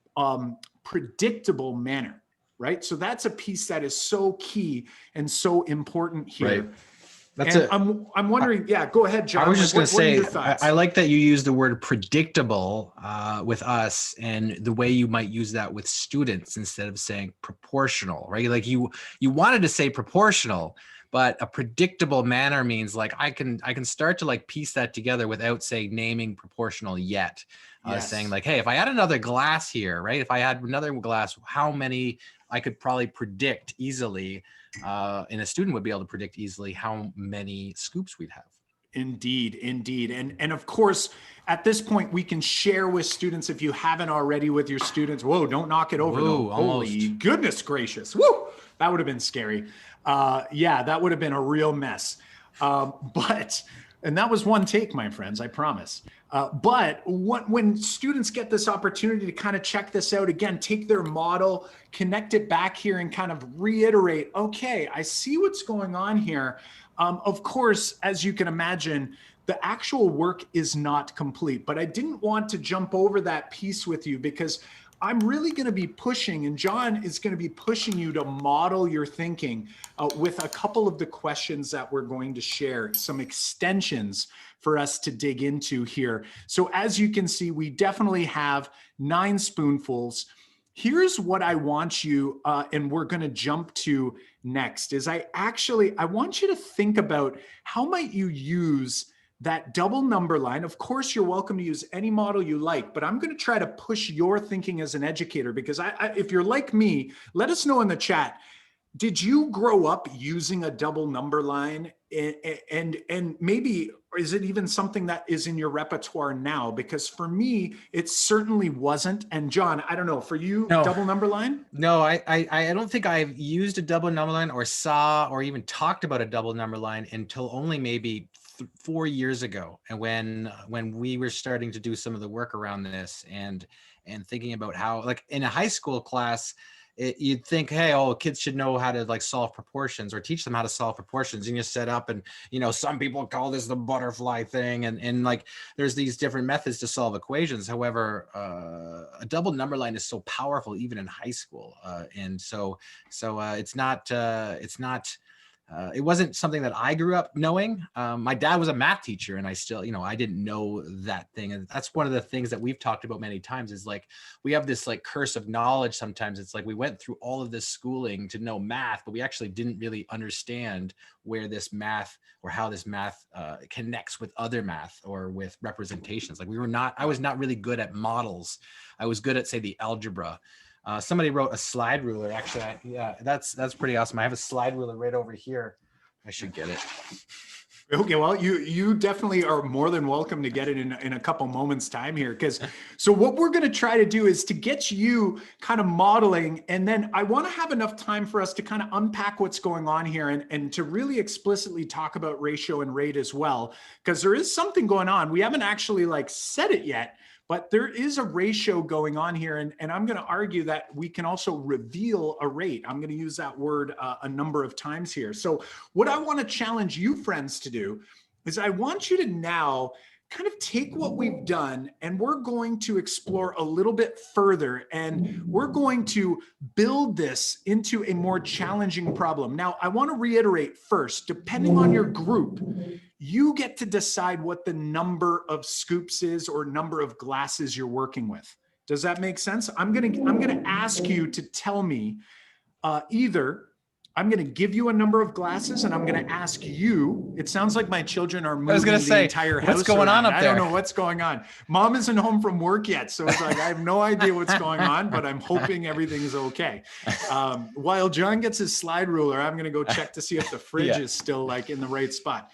S2: predictable manner, right? So that's a piece that is so key and so important here.
S3: Right.
S2: I'm wondering, yeah, go ahead, John.
S3: I was just going to say,
S2: I
S3: I like that you use the word predictable with us, and the way you might use that with students instead of saying proportional, right? Like you wanted to say proportional, but a predictable manner means like I can start to like piece that together without saying naming proportional yet. Saying like, hey, if I add another glass here, right? If I add another glass, how many I could probably predict easily, and a student would be able to predict easily how many scoops we'd have.
S2: Indeed, indeed. And of course, at this point, we can share with students, if you haven't already with your students. Whoa, don't knock it over.
S3: Whoa,
S2: Holy goodness gracious. Woo, that would have been scary. Yeah, that would have been a real mess. And that was one take, my friends, I promise. But when students get this opportunity to kind of check this out, again, take their model, connect it back here and kind of reiterate, okay, I see what's going on here. Of course, as you can imagine, the actual work is not complete, but I didn't want to jump over that piece with you because I'm really going to be pushing, and John is going to be pushing you to model your thinking with a couple of the questions that we're going to share, some extensions for us to dig into here. So as you can see, we definitely have 9 spoonfuls. Here's what I want you, and we're going to jump to next, is I want you to think about how might you use that double number line. Of course, you're welcome to use any model you like, but I'm going to try to push your thinking as an educator because if you're like me, let us know in the chat, did you grow up using a double number line, and maybe is it even something that is in your repertoire now? Because for me, it certainly wasn't. And John, I don't know, for you,
S3: No.
S2: double number line?
S3: No, I don't think I've used a double number line or saw or even talked about a double number line until only maybe 4 years ago. And when we were starting to do some of the work around this and thinking about how, like in a high school class, you'd think, hey, kids should know how to like solve proportions or teach them how to solve proportions. And you set up and, some people call this the butterfly thing. And like, there's these different methods to solve equations. However, a double number line is so powerful, even in high school. And so it's not, it wasn't something that I grew up knowing. My dad was a math teacher, and I still, I didn't know that thing. And that's one of the things that we've talked about many times is like, we have this like curse of knowledge. Sometimes it's like we went through all of this schooling to know math, but we actually didn't really understand where this math or how this math connects with other math or with representations. Like I was not really good at models. I was good at, say, the algebra. Somebody wrote a slide ruler. Actually, yeah, that's pretty awesome. I have a slide ruler right over here. I should get it.
S2: Okay, well, you definitely are more than welcome to get it in a couple moments time here. So what we're going to try to do is to get you kind of modeling, and then I want to have enough time for us to kind of unpack what's going on here and to really explicitly talk about ratio and rate as well, because there is something going on. We haven't actually like said it yet, but there is a ratio going on here. And I'm going to argue that we can also reveal a rate. I'm going to use that word a number of times here. So what I want to challenge you friends to do is I want you to now kind of take what we've done, and we're going to explore a little bit further, and we're going to build this into a more challenging problem. Now, I want to reiterate first, depending on your group, you get to decide what the number of scoops is or number of glasses you're working with. Does that make sense? I'm gonna ask you to tell me either I'm going to give you a number of glasses, and I'm going to ask you. It sounds like my children are moving the entire house.
S3: What's going on up there?
S2: I don't know what's going on. Mom isn't home from work yet, so it's like I have no idea what's going on, but I'm hoping everything is okay. While John gets his slide ruler, I'm going to go check to see if the fridge is still like in the right spot.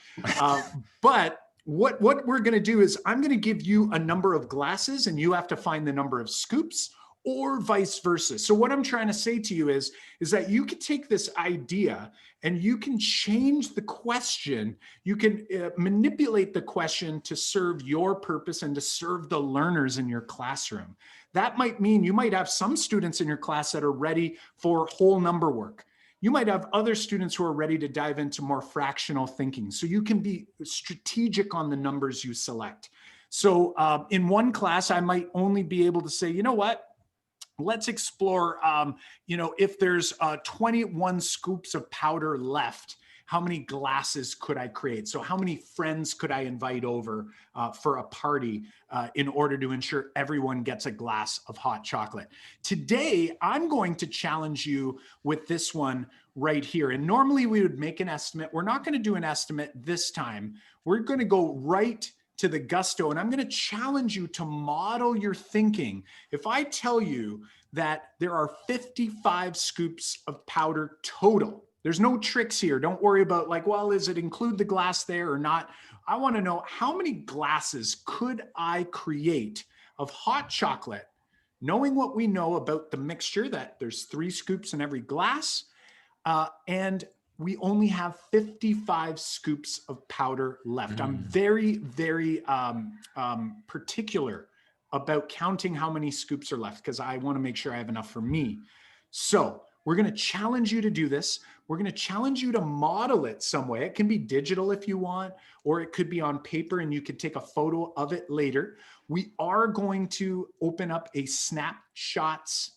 S2: But what we're going to do is I'm going to give you a number of glasses, and you have to find the number of scoops, or vice versa. So what I'm trying to say to you is that you can take this idea and you can change the question. You can manipulate the question to serve your purpose and to serve the learners in your classroom. That might mean you might have some students in your class that are ready for whole number work. You might have other students who are ready to dive into more fractional thinking. So you can be strategic on the numbers you select. So in one class, I might only be able to say, you know what? Let's explore, if there's 21 scoops of powder left, how many glasses could I create? So how many friends could I invite over for a party in order to ensure everyone gets a glass of hot chocolate? Today, I'm going to challenge you with this one right here. And normally we would make an estimate. We're not going to do an estimate this time. We're going to go right to the gusto, and I'm going to challenge you to model your thinking. If I tell you that there are 55 scoops of powder total, there's no tricks here. Don't worry about like, well, does it include the glass there or not? I want to know how many glasses could I create of hot chocolate, knowing what we know about the mixture, that there's 3 scoops in every glass, and we only have 55 scoops of powder left. I'm very, very particular about counting how many scoops are left because I want to make sure I have enough for me. So we're going to challenge you to do this. We're going to challenge you to model it some way. It can be digital if you want, or it could be on paper and you could take a photo of it later. We are going to open up a snapshots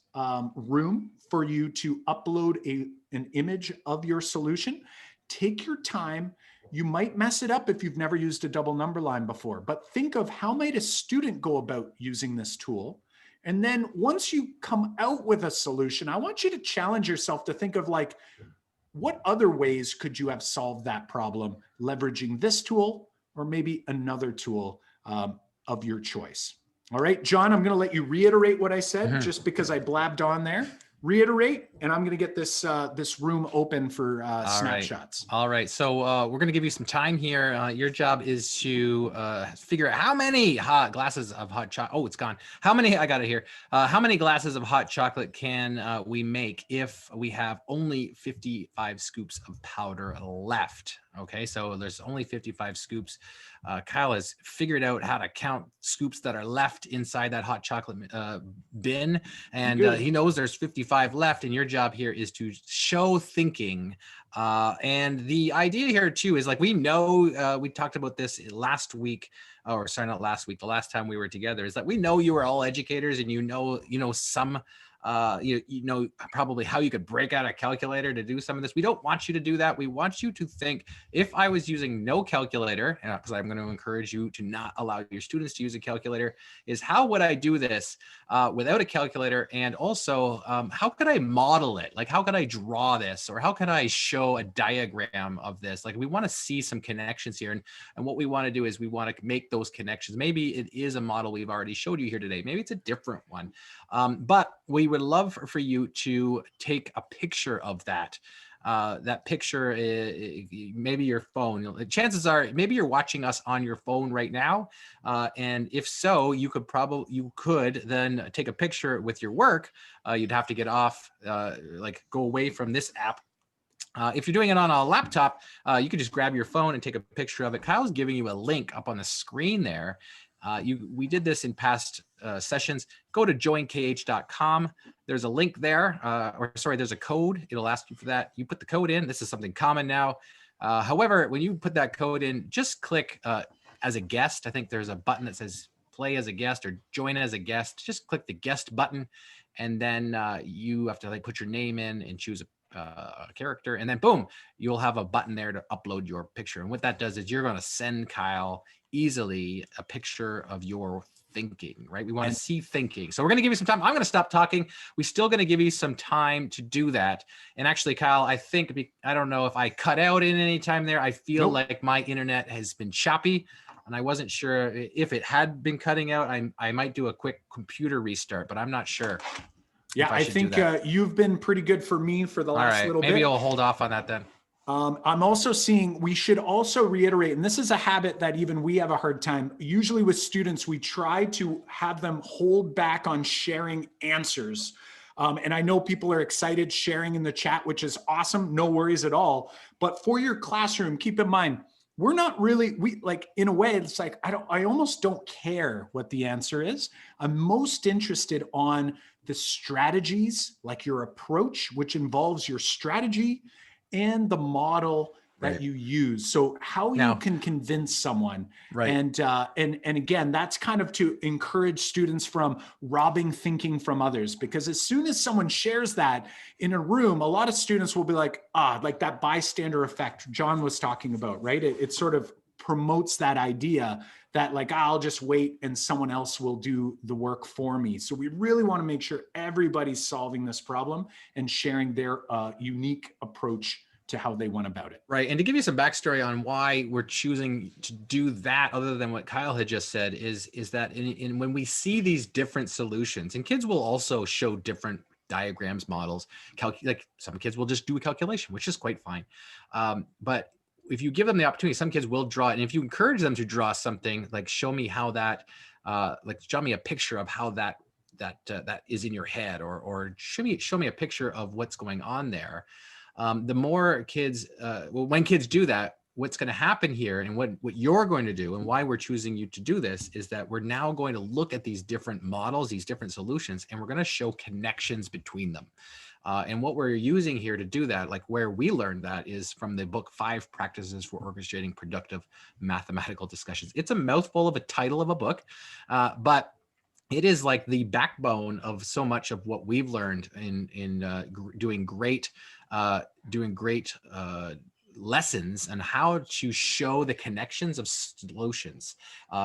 S2: room for you to upload an image of your solution. Take your time. You might mess it up if you've never used a double number line before, but think of how might a student go about using this tool. And then once you come out with a solution, I want you to challenge yourself to think of like, what other ways could you have solved that problem leveraging this tool or maybe another tool of your choice? All right, John, I'm going to let you reiterate what I said just because I blabbed on there. reiterate, and I'm going to get this this room open for
S3: All
S2: snapshots.
S3: Right. All right. So we're going to give you some time here. Your job is to figure out how many glasses of hot chocolate. Oh, it's gone. How many? I got it here. How many glasses of hot chocolate can we make if we have only 55 scoops of powder left? Okay, so there's only 55 scoops. Kyle has figured out how to count scoops that are left inside that hot chocolate bin, and he knows there's 55 left. And your job here is to show thinking. And the idea here too is like, we know, we talked about this last week, or sorry, not last week, the last time we were together, is that we know you are all educators, and you know some you know probably how you could break out a calculator to do some of this. We don't want you to do that. We want you to think, if I was using no calculator, because I'm going to encourage you to not allow your students to use a calculator, is how would I do this without a calculator? And also, how could I model it? Like, how could I draw this? Or how can I show a diagram of this? Like, we want to see some connections here. And what we want to do is we want to make those connections. Maybe it is a model we've already showed you here today. Maybe it's a different one. But we would love for you to take a picture of that. That picture, maybe your phone. Chances are, maybe you're watching us on your phone right now, and if so, you could then take a picture with your work. You'd have to get off, like go away from this app. If you're doing it on a laptop, you can just grab your phone and take a picture of it. Kyle's giving you a link up on the screen there. We did this in past sessions. Go to joinkh.com. There's a link there, there's a code. It'll ask you for that. You put the code in. This is something common now. However, when you put that code in, just click as a guest. I think there's a button that says play as a guest or join as a guest. Just click the guest button, and then you have to like put your name in and choose a character, and then boom, you'll have a button there to upload your picture. And what that does is you're going to send Kyle easily a picture of your thinking, right? We want to see thinking. So we're going to give you some time. I'm going to stop talking. We're still going to give you some time to do that. And actually, Kyle, I think, I don't know if I cut out in any time there. I feel like my internet has been choppy, and I wasn't sure if it had been cutting out. I might do a quick computer restart, but I'm not sure.
S2: Yeah, I think you've been pretty good for me for the last little bit.
S3: Maybe I'll hold off on that then.
S2: I'm also seeing, we should also reiterate, and this is a habit that even we have a hard time. Usually with students, we try to have them hold back on sharing answers. And I know people are excited sharing in the chat, which is awesome. No worries at all. But for your classroom, keep in mind, we're not really, in a way, it's like, I almost don't care what the answer is. I'm most interested on the strategies, like your approach, which involves your strategy and the model that you use. So how you can convince someone. Right. And again, that's kind of to encourage students from robbing thinking from others, because as soon as someone shares that in a room, a lot of students will be like, like that bystander effect John was talking about, right? It sort of promotes that idea that like, I'll just wait and someone else will do the work for me. So we really want to make sure everybody's solving this problem and sharing their unique approach to how they went about it.
S3: Right. And to give you some backstory on why we're choosing to do that, other than what Kyle had just said, is that in when we see these different solutions, and kids will also show different diagrams, models, like some kids will just do a calculation, which is quite fine. But if you give them the opportunity, some kids will draw it. And if you encourage them to draw something, like show me how that, like show me a picture of how that is in your head, or show me a picture of what's going on there. The more kids, when kids do that, what's going to happen here, and what you're going to do, and why we're choosing you to do this, is that we're now going to look at these different models, these different solutions, and we're going to show connections between them. And what we're using here to do that, like where we learned that, is from the book 5 Practices for Orchestrating Productive Mathematical Discussions. It's a mouthful of a title of a book, but it is like the backbone of so much of what we've learned in doing great lessons on how to show the connections of solutions,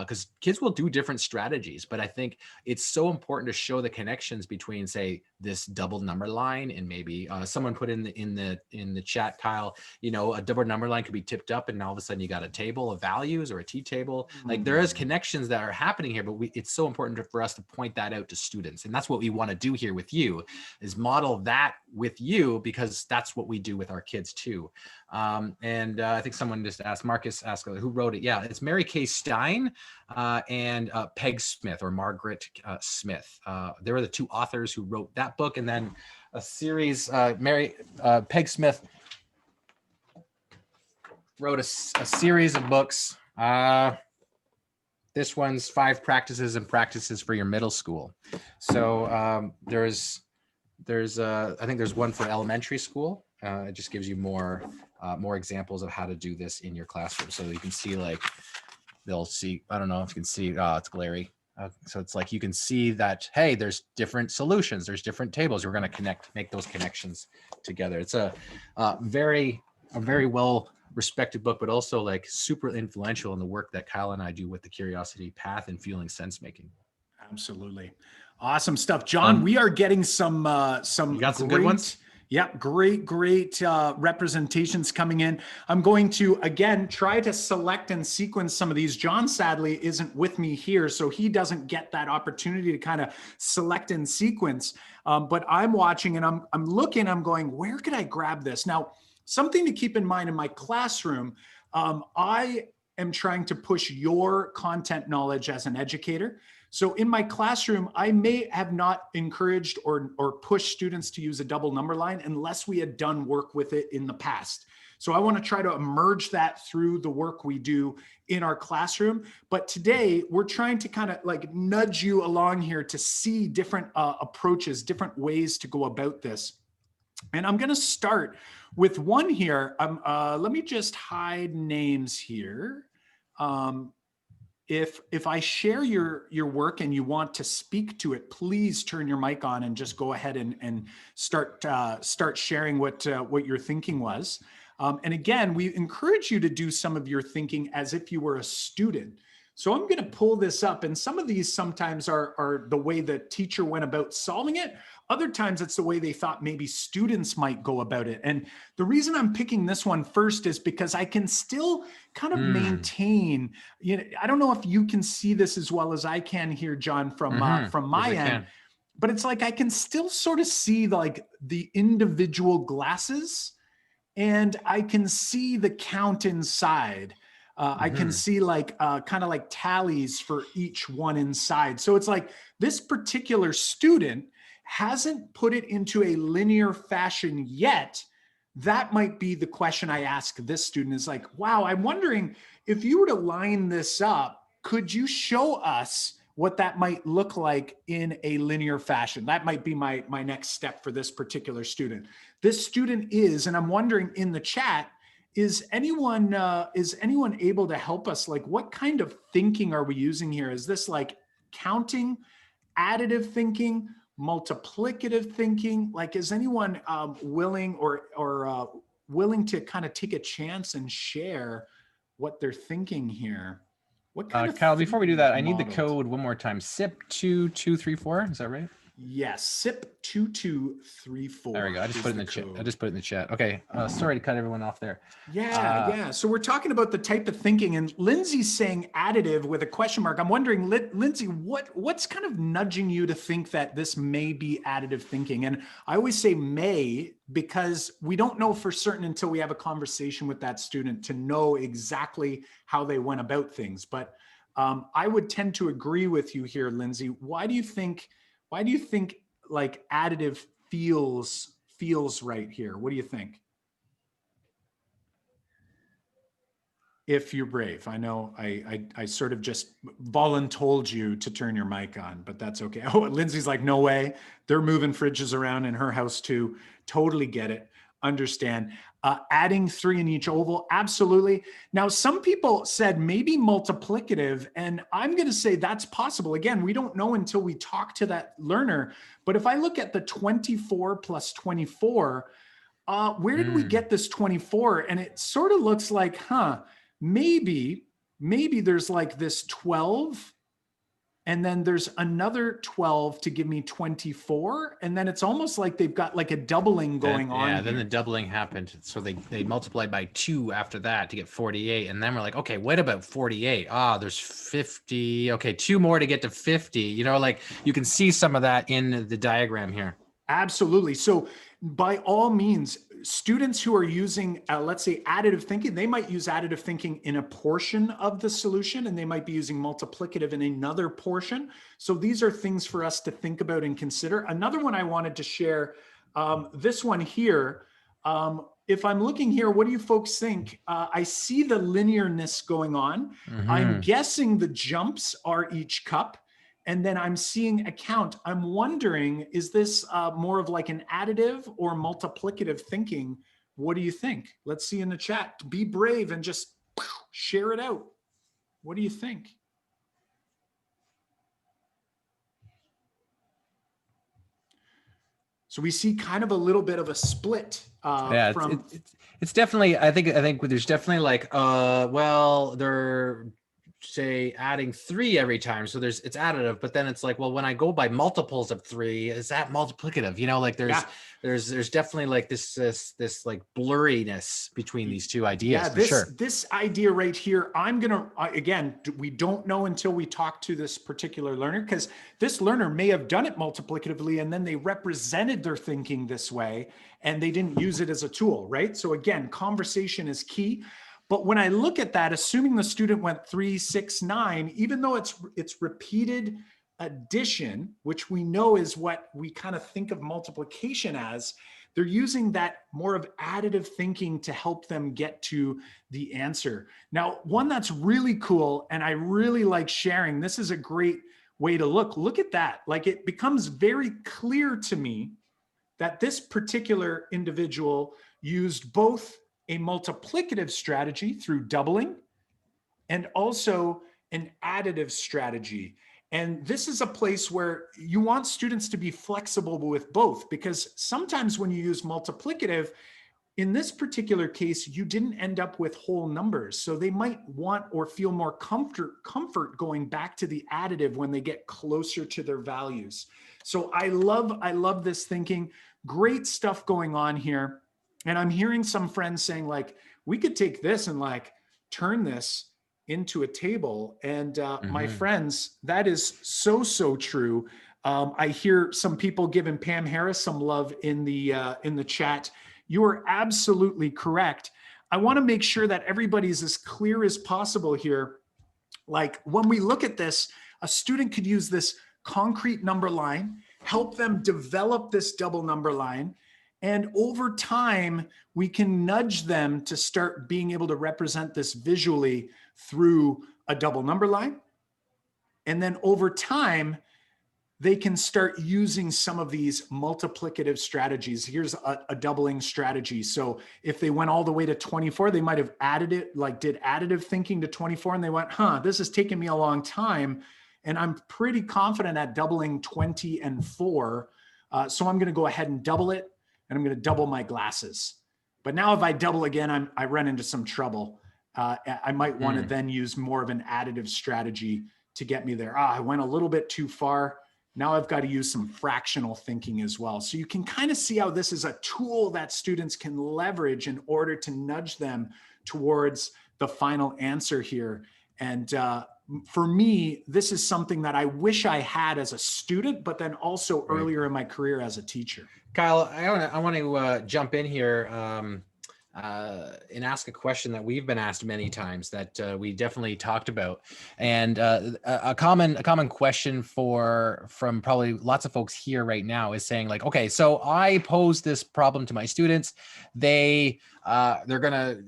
S3: because kids will do different strategies, but I think it's so important to show the connections between, say, this double number line, and maybe someone put in the chat, Kyle, a double number line could be tipped up, and all of a sudden you got a table of values or a T table. Like there is connections that are happening here, but it's so important for us to point that out to students, and that's what we want to do here with you, is model that with you, because that's what we do with our kids too. And I think someone just asked, Marcus asked, who wrote it? Yeah, it's Mary Kay Stein and Peg Smith, or Margaret Smith. They were the two authors who wrote that book, and then a series. Peg Smith wrote a series of books. This one's 5 practices and practices for your middle school. So there's I think there's one for elementary school. It just gives you more examples of how to do this in your classroom. So you can see, like, they'll see, I don't know if you can see, it's glary. So it's like, you can see that, hey, there's different solutions. There's different tables. We're going to make those connections together. It's a very well respected book, but also like super influential in the work that Kyle and I do with the Curiosity Path and Fueling Sense Making.
S2: Absolutely. Awesome stuff. John, we are getting some
S3: you got some good ones?
S2: Yep, great representations coming in. I'm going to, again, try to select and sequence some of these. John, sadly, isn't with me here, so he doesn't get that opportunity to kind of select and sequence. But I'm watching and I'm looking, I'm going, where could I grab this? Now, something to keep in mind in my classroom, I am trying to push your content knowledge as an educator. So in my classroom, I may have not encouraged or pushed students to use a double number line unless we had done work with it in the past. So I want to try to merge that through the work we do in our classroom. But today we're trying to kind of like nudge you along here to see different approaches, different ways to go about this. And I'm going to start with one here. Let me just hide names here. If I share your work and you want to speak to it, please turn your mic on and just go ahead and start sharing what your thinking was. And again, we encourage you to do some of your thinking as if you were a student. So I'm going to pull this up, and some of these sometimes are the way the teacher went about solving it. Other times it's the way they thought maybe students might go about it. And the reason I'm picking this one first is because I can still kind of maintain, I don't know if you can see this as well as I can here, John, from my end, but it's like I can still sort of see like the individual glasses, and I can see the count inside. I can see like kind of like tallies for each one inside. So it's like this particular student hasn't put it into a linear fashion yet. That might be the question I ask this student, is like, wow, I'm wondering if you were to line this up, could you show us what that might look like in a linear fashion? That might be my next step for this particular student. This student is, and I'm wondering in the chat, is anyone able to help us? Like, what kind of thinking are we using here? Is this like counting, additive thinking, multiplicative thinking? Like, is anyone willing or willing to kind of take a chance and share what they're thinking here? What kind of
S3: Kyle, before we do that, I need the code one more time. SIP2234. Is that right?
S2: Yes, SIP2234.
S3: There we go. I just put it in the chat. I just put it in the chat. Okay. Sorry to cut everyone off there.
S2: Yeah. So we're talking about the type of thinking, and Lindsay's saying additive with a question mark. I'm wondering, Lindsay, what's kind of nudging you to think that this may be additive thinking? And I always say may, because we don't know for certain until we have a conversation with that student to know exactly how they went about things. But I would tend to agree with you here, Lindsay. Why do you think like additive feels right here? What do you think? If you're brave. I know I sort of just voluntold you to turn your mic on, but that's okay. Oh, Lindsay's like, no way. They're moving fridges around in her house too. Totally get it. Understand. Adding 3 in each oval, absolutely. Now, some people said maybe multiplicative, and I'm going to say that's possible. Again, we don't know until we talk to that learner. But if I look at the 24 plus 24, where did we get this 24? And it sort of looks like, maybe there's like this 12 And then there's another 12 to give me 24. And then it's almost like they've got like a doubling going on.
S3: Yeah, then the doubling happened. So they multiplied by 2 after that to get 48. And then we're like, okay, what about 48? Ah, there's 50. Okay, 2 more to get to 50. You know, like you can see some of that in the diagram here.
S2: Absolutely. So by all means, students who are using, let's say, additive thinking, they might use additive thinking in a portion of the solution, and they might be using multiplicative in another portion. So these are things for us to think about and consider. Another one I wanted to share, this one here, if I'm looking here, what do you folks think? I see the linearness going on. I'm guessing the jumps are each cup. And then I'm seeing a count. I'm wondering, is this more of like an additive or multiplicative thinking? What do you think? Let's see in the chat. Be brave and just share it out. What do you think? So we see kind of a little bit of a split.
S3: Yeah, it's definitely, I think there's definitely like, well, they're say adding 3 every time, so it's additive, but then it's like, well, when I go by multiples of 3, is that multiplicative? You know, like there's definitely like this like blurriness between these two ideas.
S2: Yeah, this idea right here, I'm gonna again, we don't know until we talk to this particular learner, because this learner may have done it multiplicatively and then they represented their thinking this way and they didn't use it as a tool, right? So again, conversation is key. But when I look at that, assuming the student went 3, 6, 9, even though it's repeated addition, which we know is what we kind of think of multiplication as, they're using that more of additive thinking to help them get to the answer. Now, one that's really cool, and I really like sharing, this is a great way to look at that. Like, it becomes very clear to me that this particular individual used both a multiplicative strategy through doubling and also an additive strategy. And this is a place where you want students to be flexible with both, because sometimes when you use multiplicative, in this particular case, you didn't end up with whole numbers. So they might want or feel more comfort going back to the additive when they get closer to their values. So I love this thinking. Great stuff going on here. And I'm hearing some friends saying, like, we could take this and like turn this into a table. And my friends, that is so true. I hear some people giving Pam Harris some love in the chat. You are absolutely correct. I want to make sure that everybody's as clear as possible here. Like, when we look at this, a student could use this concrete number line, help them develop this double number line. And over time, we can nudge them to start being able to represent this visually through a double number line. And then over time, they can start using some of these multiplicative strategies. Here's a doubling strategy. So if they went all the way to 24, they might have added it, like did additive thinking to 24, and they went, this is taking me a long time. And I'm pretty confident at doubling 20 and 4. So I'm going to go ahead and double it. And I'm going to double my glasses. But now if I double again, I run into some trouble. I might want to then use more of an additive strategy to get me there. I went a little bit too far. Now I've got to use some fractional thinking as well. So you can kind of see how this is a tool that students can leverage in order to nudge them towards the final answer here. And for me, this is something that I wish I had as a student, but then also earlier in my career as a teacher.
S3: Kyle, I want to jump in here and ask a question that we've been asked many times that we definitely talked about, and a common question from probably lots of folks here right now is saying, like, okay, so I pose this problem to my students, they're gonna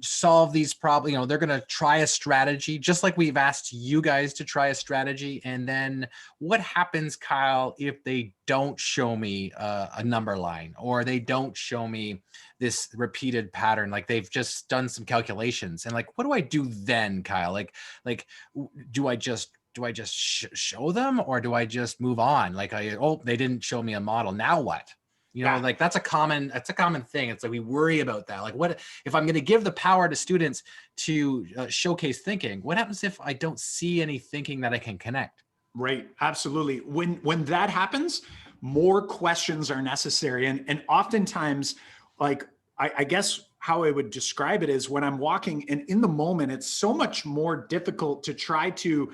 S3: solve these problems, they're gonna try a strategy just like we've asked you guys to try a strategy, and then what happens, Kyle, if they don't show me a number line, or they don't show me this repeated pattern, like they've just done some calculations, and like, what do I do then, Kyle? Like do I just show them, or do I just move on? Like, they didn't show me a model, now what? Like that's a common thing. It's like, we worry about that. Like, what if I'm going to give the power to students to showcase thinking? What happens if I don't see any thinking that I can connect?
S2: Right. Absolutely. When that happens, more questions are necessary. And oftentimes, like, I guess how I would describe it is when I'm walking and in the moment, it's so much more difficult to try to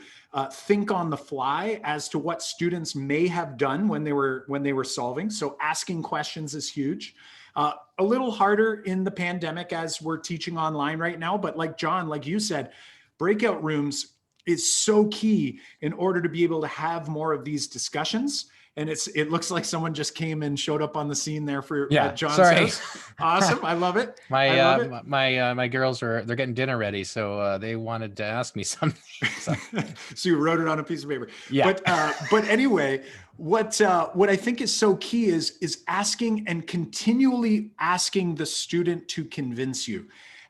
S2: think on the fly as to what students may have done when they were solving. So asking questions is huge. A little harder in the pandemic as we're teaching online right now. But like John, like you said, breakout rooms is so key in order to be able to have more of these discussions. And it looks like someone just came and showed up on the scene there for John's house. Awesome. I love it.
S3: My girls they're getting dinner ready. So they wanted to ask me something. So,
S2: so you wrote it on a piece of paper.
S3: Yeah.
S2: But anyway, what I think is so key is asking and continually asking the student to convince you.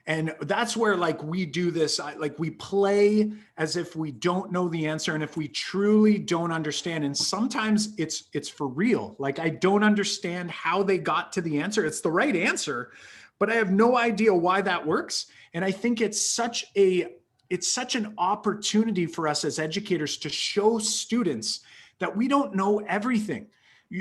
S2: And that's where like we do this, like we play as if we don't know the answer. And if we truly don't understand, and sometimes it's for real, like I don't understand how they got to the answer. It's the right answer, but I have no idea why that works. And I think it's such an opportunity for us as educators to show students that we don't know everything.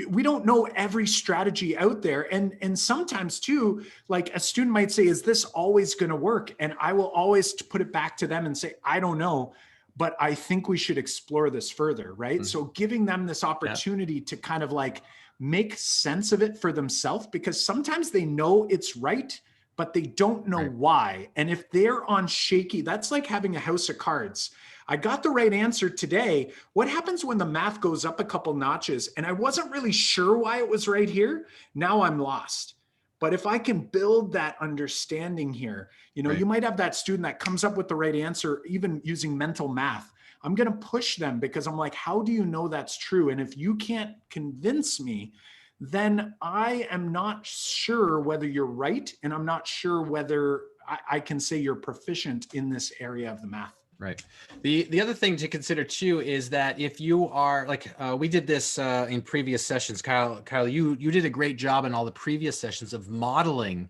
S2: We don't know every strategy out there. And sometimes too, like a student might say, is this always going to work? And I will always put it back to them and say, I don't know, but I think we should explore this further, right? Mm-hmm. So giving them this opportunity to kind of like make sense of it for themselves, because sometimes they know it's right, but they don't know why. And if they're on shaky, that's like having a house of cards. I got the right answer today. What happens when the math goes up a couple notches and I wasn't really sure why it was right here? Now I'm lost. But if I can build that understanding here, you might have that student that comes up with the right answer, even using mental math. I'm going to push them because I'm like, how do you know that's true? And if you can't convince me, then I am not sure whether you're right. And I'm not sure whether I can say you're proficient in this area of the math.
S3: Right. The other thing to consider too is that if you are like we did this in previous sessions, Kyle, you did a great job in all the previous sessions of modeling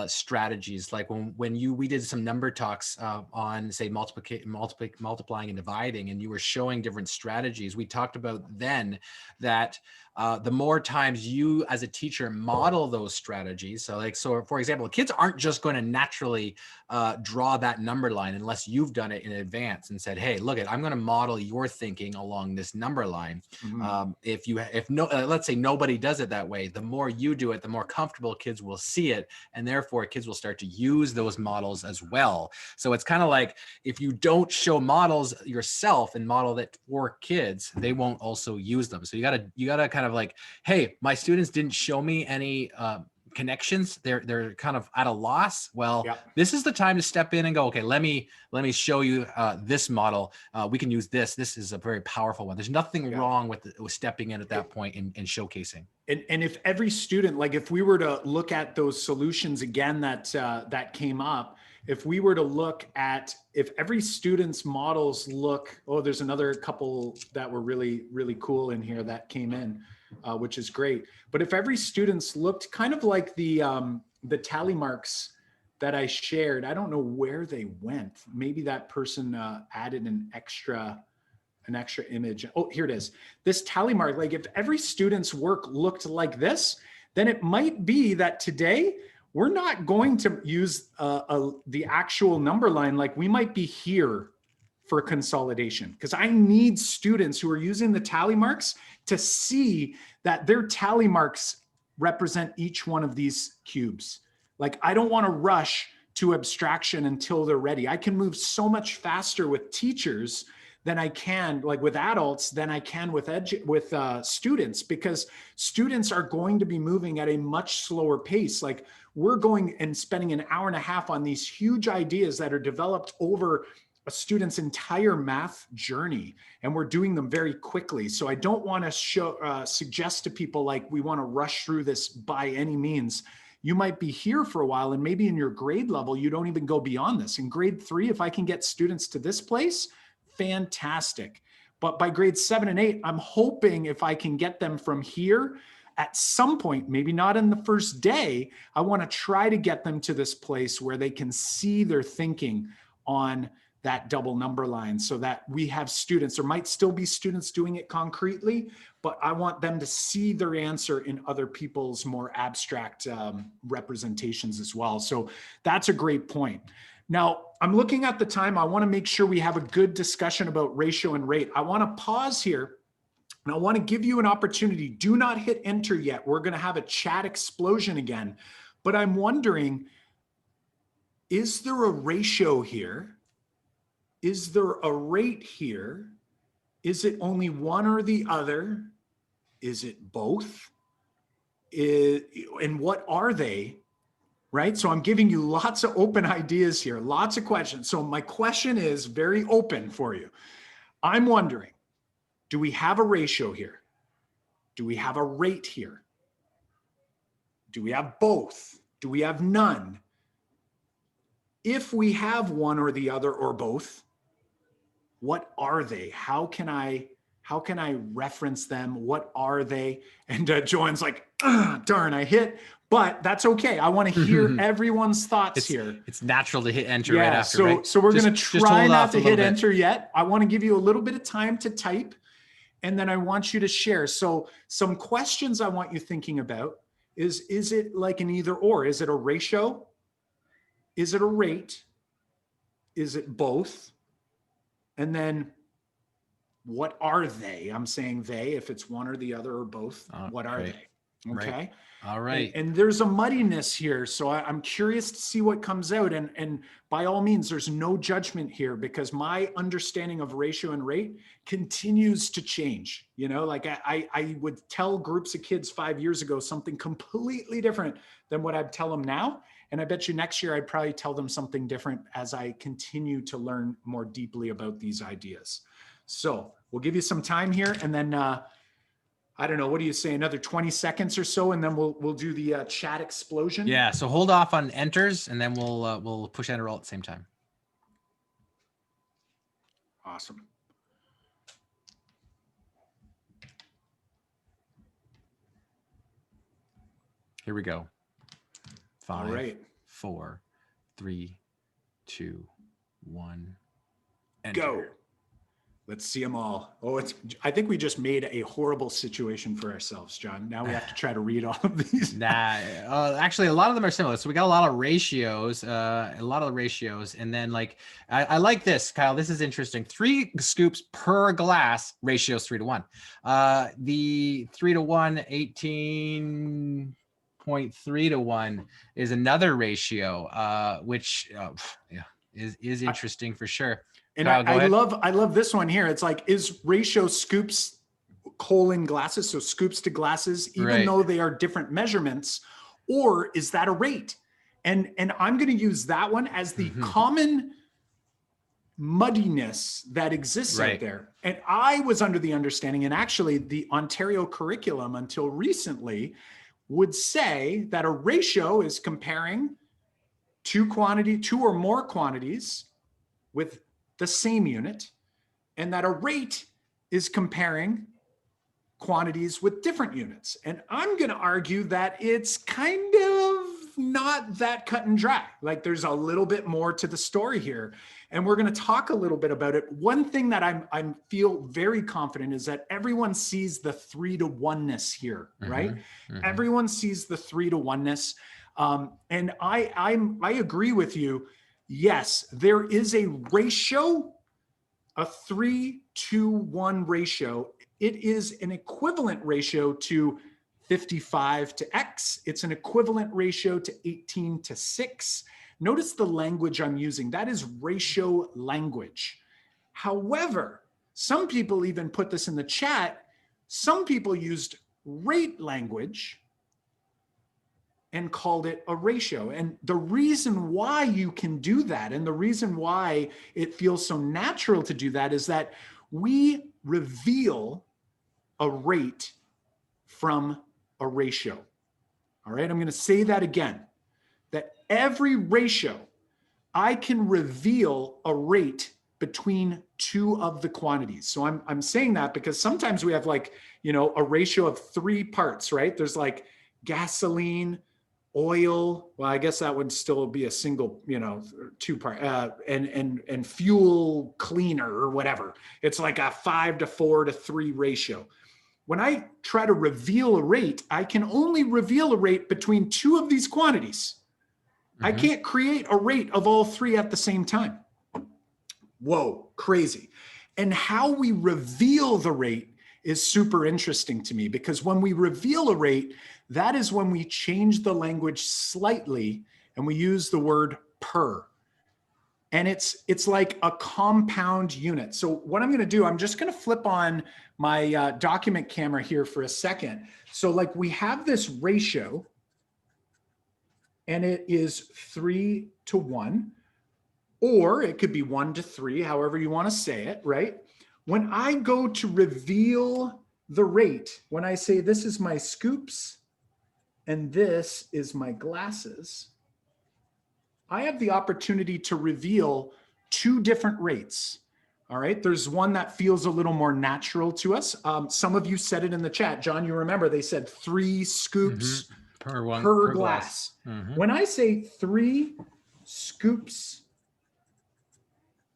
S3: strategies. Like when we did some number talks on say multiplying and dividing, and you were showing different strategies. We talked about then that the more times you as a teacher model those strategies. So for example, kids aren't just going to naturally draw that number line unless you've done it in advance and said, hey, look, I'm going to model your thinking along this number line. Mm-hmm. Let's say nobody does it that way, the more you do it, the more comfortable kids will see it. And therefore kids will start to use those models as well. So it's kind of like if you don't show models yourself and model that for kids, they won't also use them. So you gotta kind of like, hey, my students didn't show me any connections. They're kind of at a loss. Well, This is the time to step in and go, okay, let me show you this model. We can use this. This is a very powerful one. There's nothing wrong with stepping in at that point and showcasing.
S2: And if every student, like if we were to look at those solutions again that came up, if we were to look at if every student's models look, there's another couple that were really, really cool in here that came in, which is great. But if every student's looked kind of like the tally marks that I shared, I don't know where they went. Maybe that person added an extra image. Oh, here it is. This tally mark, like if every student's work looked like this, then it might be that today we're not going to use the actual number line. Like we might be here for consolidation because I need students who are using the tally marks to see that their tally marks represent each one of these cubes. Like I don't want to rush to abstraction until they're ready. I can move so much faster with teachers than I can, like with adults, than I can with students, because students are going to be moving at a much slower pace. Like we're going and spending an hour and a half on these huge ideas that are developed over a student's entire math journey, and we're doing them very quickly. So I don't want to suggest to people like we want to rush through this by any means. You might be here for a while, and maybe in your grade level, you don't even go beyond this. In grade 3, if I can get students to this place, fantastic. But by grade 7 and 8, I'm hoping if I can get them from here at some point, maybe not in the first day, I want to try to get them to this place where they can see their thinking on that double number line so that we have students, there might still be students doing it concretely, but I want them to see their answer in other people's more abstract representations as well. So that's a great point. Now, I'm looking at the time. I want to make sure we have a good discussion about ratio and rate. I want to pause here and I want to give you an opportunity. Do not hit enter yet. We're going to have a chat explosion again, but I'm wondering, is there a ratio here? Is there a rate here? Is it only one or the other? Is it both? And what are they? Right? So I'm giving you lots of open ideas here, lots of questions. So my question is very open for you. I'm wondering, do we have a ratio here? Do we have a rate here? Do we have both? Do we have none? If we have one or the other or both, what are they? How can I reference them? What are they? And Joanne's like, darn, I hit, but that's okay. I want to hear everyone's thoughts here.
S3: It's natural to hit enter right after, right?
S2: So we're going to try not to hit enter yet. I want to give you a little bit of time to type, and then I want you to share. So some questions I want you thinking about is it like an either or? Is it a ratio? Is it a rate? Is it both? And then what are they? I'm saying they, if it's one or the other or both, what are they? Okay.
S3: Right. All right.
S2: And there's a muddiness here. So I'm curious to see what comes out. And by all means, there's no judgment here because my understanding of ratio and rate continues to change. You know, like I would tell groups of kids 5 years ago something completely different than what I'd tell them now. And I bet you next year, I'd probably tell them something different as I continue to learn more deeply about these ideas. So we'll give you some time here. And then, I don't know, what do you say? Another 20 seconds or so, and then we'll do the chat explosion.
S3: Yeah, so hold off on enters and then we'll push enter all at the same time.
S2: Awesome.
S3: Here we go. 5,
S2: All right.
S3: 4, 3, 2, 1. Enter.
S2: Go. Let's see them all. Oh, I think we just made a horrible situation for ourselves, John. Now we have to try to read all of these.
S3: Actually, a lot of them are similar. So we got a lot of ratios, and then like I like this, Kyle. This is interesting. 3 scoops per glass. Ratio is 3-to-1. The 3-to-1, 18.3-to-1 is another ratio, which is interesting for sure.
S2: And
S3: Kyle,
S2: I love this one here. It's like, is ratio scoops glasses, so scoops to glasses, even though they are different measurements, or is that a rate? And I'm going to use that one as the common muddiness that exists out there. And I was under the understanding, and actually the Ontario curriculum until recently would say that a ratio is comparing two or more quantities with the same unit, and that a rate is comparing quantities with different units. And I'm going to argue that it's kind of not that cut and dry. Like there's a little bit more to the story here. And we're going to talk a little bit about it. One thing that I feel very confident is that everyone sees the 3-to-1-ness here, right? Everyone sees the 3-to-1-ness. And I agree with you. Yes, there is a ratio, a 3-to-1 ratio. It is an equivalent ratio to 55 to X. It's an equivalent ratio to 18 to 6. Notice the language I'm using. That is ratio language. However, some people even put this in the chat. Some people used rate language and called it a ratio. And the reason why you can do that, and the reason why it feels so natural to do that, is that we reveal a rate from a ratio. All right, I'm going to say that again, that every ratio, I can reveal a rate between two of the quantities. So I'm saying that because sometimes we have like, a ratio of 3 parts, right? There's like gasoline, oil, well, I guess that would still be a single, you know, two part, and fuel cleaner or whatever. It's like a 5 to 4 to 3 ratio. When I try to reveal a rate, I can only reveal a rate between 2 of these quantities. I can't create a rate of all 3 at the same time. Whoa, crazy. And how we reveal the rate is super interesting to me, because when we reveal a rate, that is when we change the language slightly and we use the word per. And it's like a compound unit. So what I'm going to do, I'm just going to flip on my document camera here for a second. So like we have this ratio, and it is 3 to 1, or it could be 1 to 3, however you want to say it, right? When I go to reveal the rate, when I say this is my scoops and this is my glasses, I have the opportunity to reveal 2 different rates. All right, there's one that feels a little more natural to us. Some of you said it in the chat. John, you remember they said 3 scoops per glass. When I say 3 scoops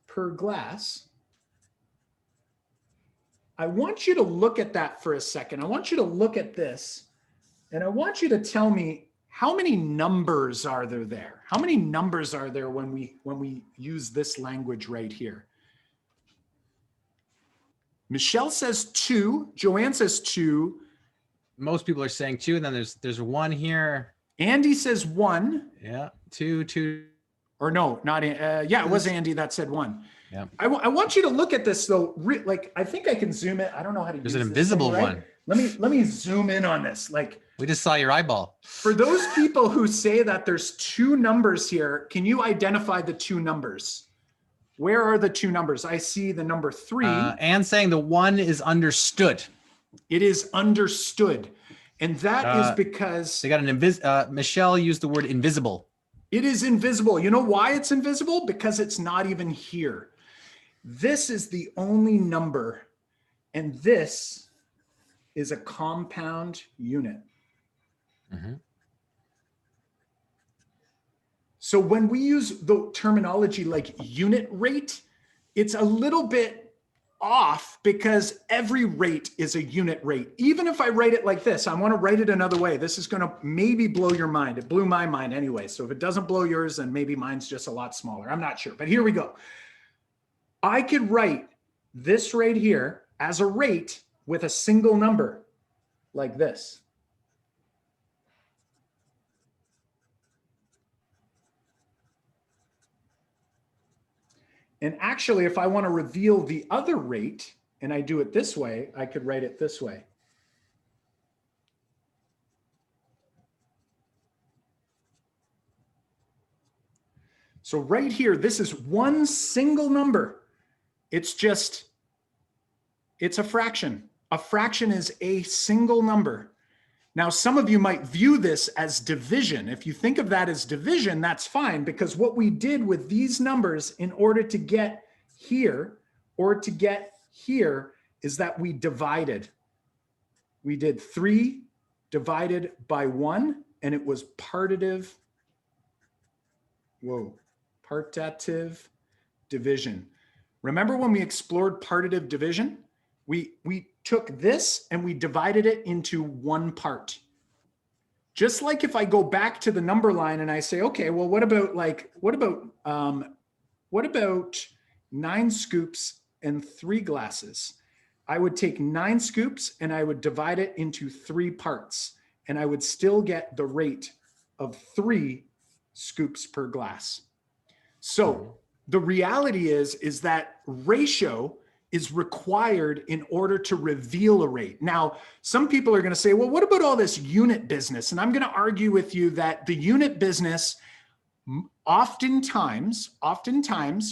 S2: per glass, I want you to look at that for a second. I want you to look at this, and I want you to tell me, how many numbers are there? How many numbers are there when we use this language right here? Michelle says 2. Joanne says 2.
S3: Most people are saying 2, and then there's 1 here.
S2: Andy says 1.
S3: Yeah, 2.
S2: Or no, not yeah, it was Andy that said 1.
S3: Yeah.
S2: I want you to look at this though. Like, I think I can zoom it. I don't know how to use
S3: There's
S2: this
S3: an invisible
S2: thing, right?
S3: one.
S2: Let me zoom in on this. Like,
S3: we just saw your eyeball.
S2: For those people who say that there's 2 numbers here, can you identify the 2 numbers? Where are the 2 numbers? I see the number 3.
S3: And saying the 1 is understood.
S2: It is understood. And that is because
S3: they got an Michelle used the word invisible.
S2: It is invisible. You know why it's invisible? Because it's not even here. This is the only number, and this is a compound unit. So when we use the terminology like unit rate, it's a little bit off because every rate is a unit rate. Even if I write it like this, I want to write it another way. This is going to maybe blow your mind. It blew my mind anyway. So if it doesn't blow yours, then maybe mine's just a lot smaller. I'm not sure, but here we go. I could write this right here as a rate with a single number like this. And actually, if I want to reveal the other rate, and I do it this way, I could write it this way. So right here, this is one single number. It's a fraction. A fraction is a single number. Now, some of you might view this as division. If you think of that as division, that's fine, because what we did with these numbers in order to get here or to get here is that we divided. We did 3 divided by 1, and it was partitive division. Remember when we explored partitive division? We took this and we divided it into 1 part. Just like if I go back to the number line and I say, okay, well, what about 9 scoops and 3 glasses? I would take 9 scoops and I would divide it into 3 parts, and I would still get the rate of 3 scoops per glass. So the reality is that ratio is required in order to reveal a rate. Now, some people are going to say, well, what about all this unit business? And I'm going to argue with you that the unit business, oftentimes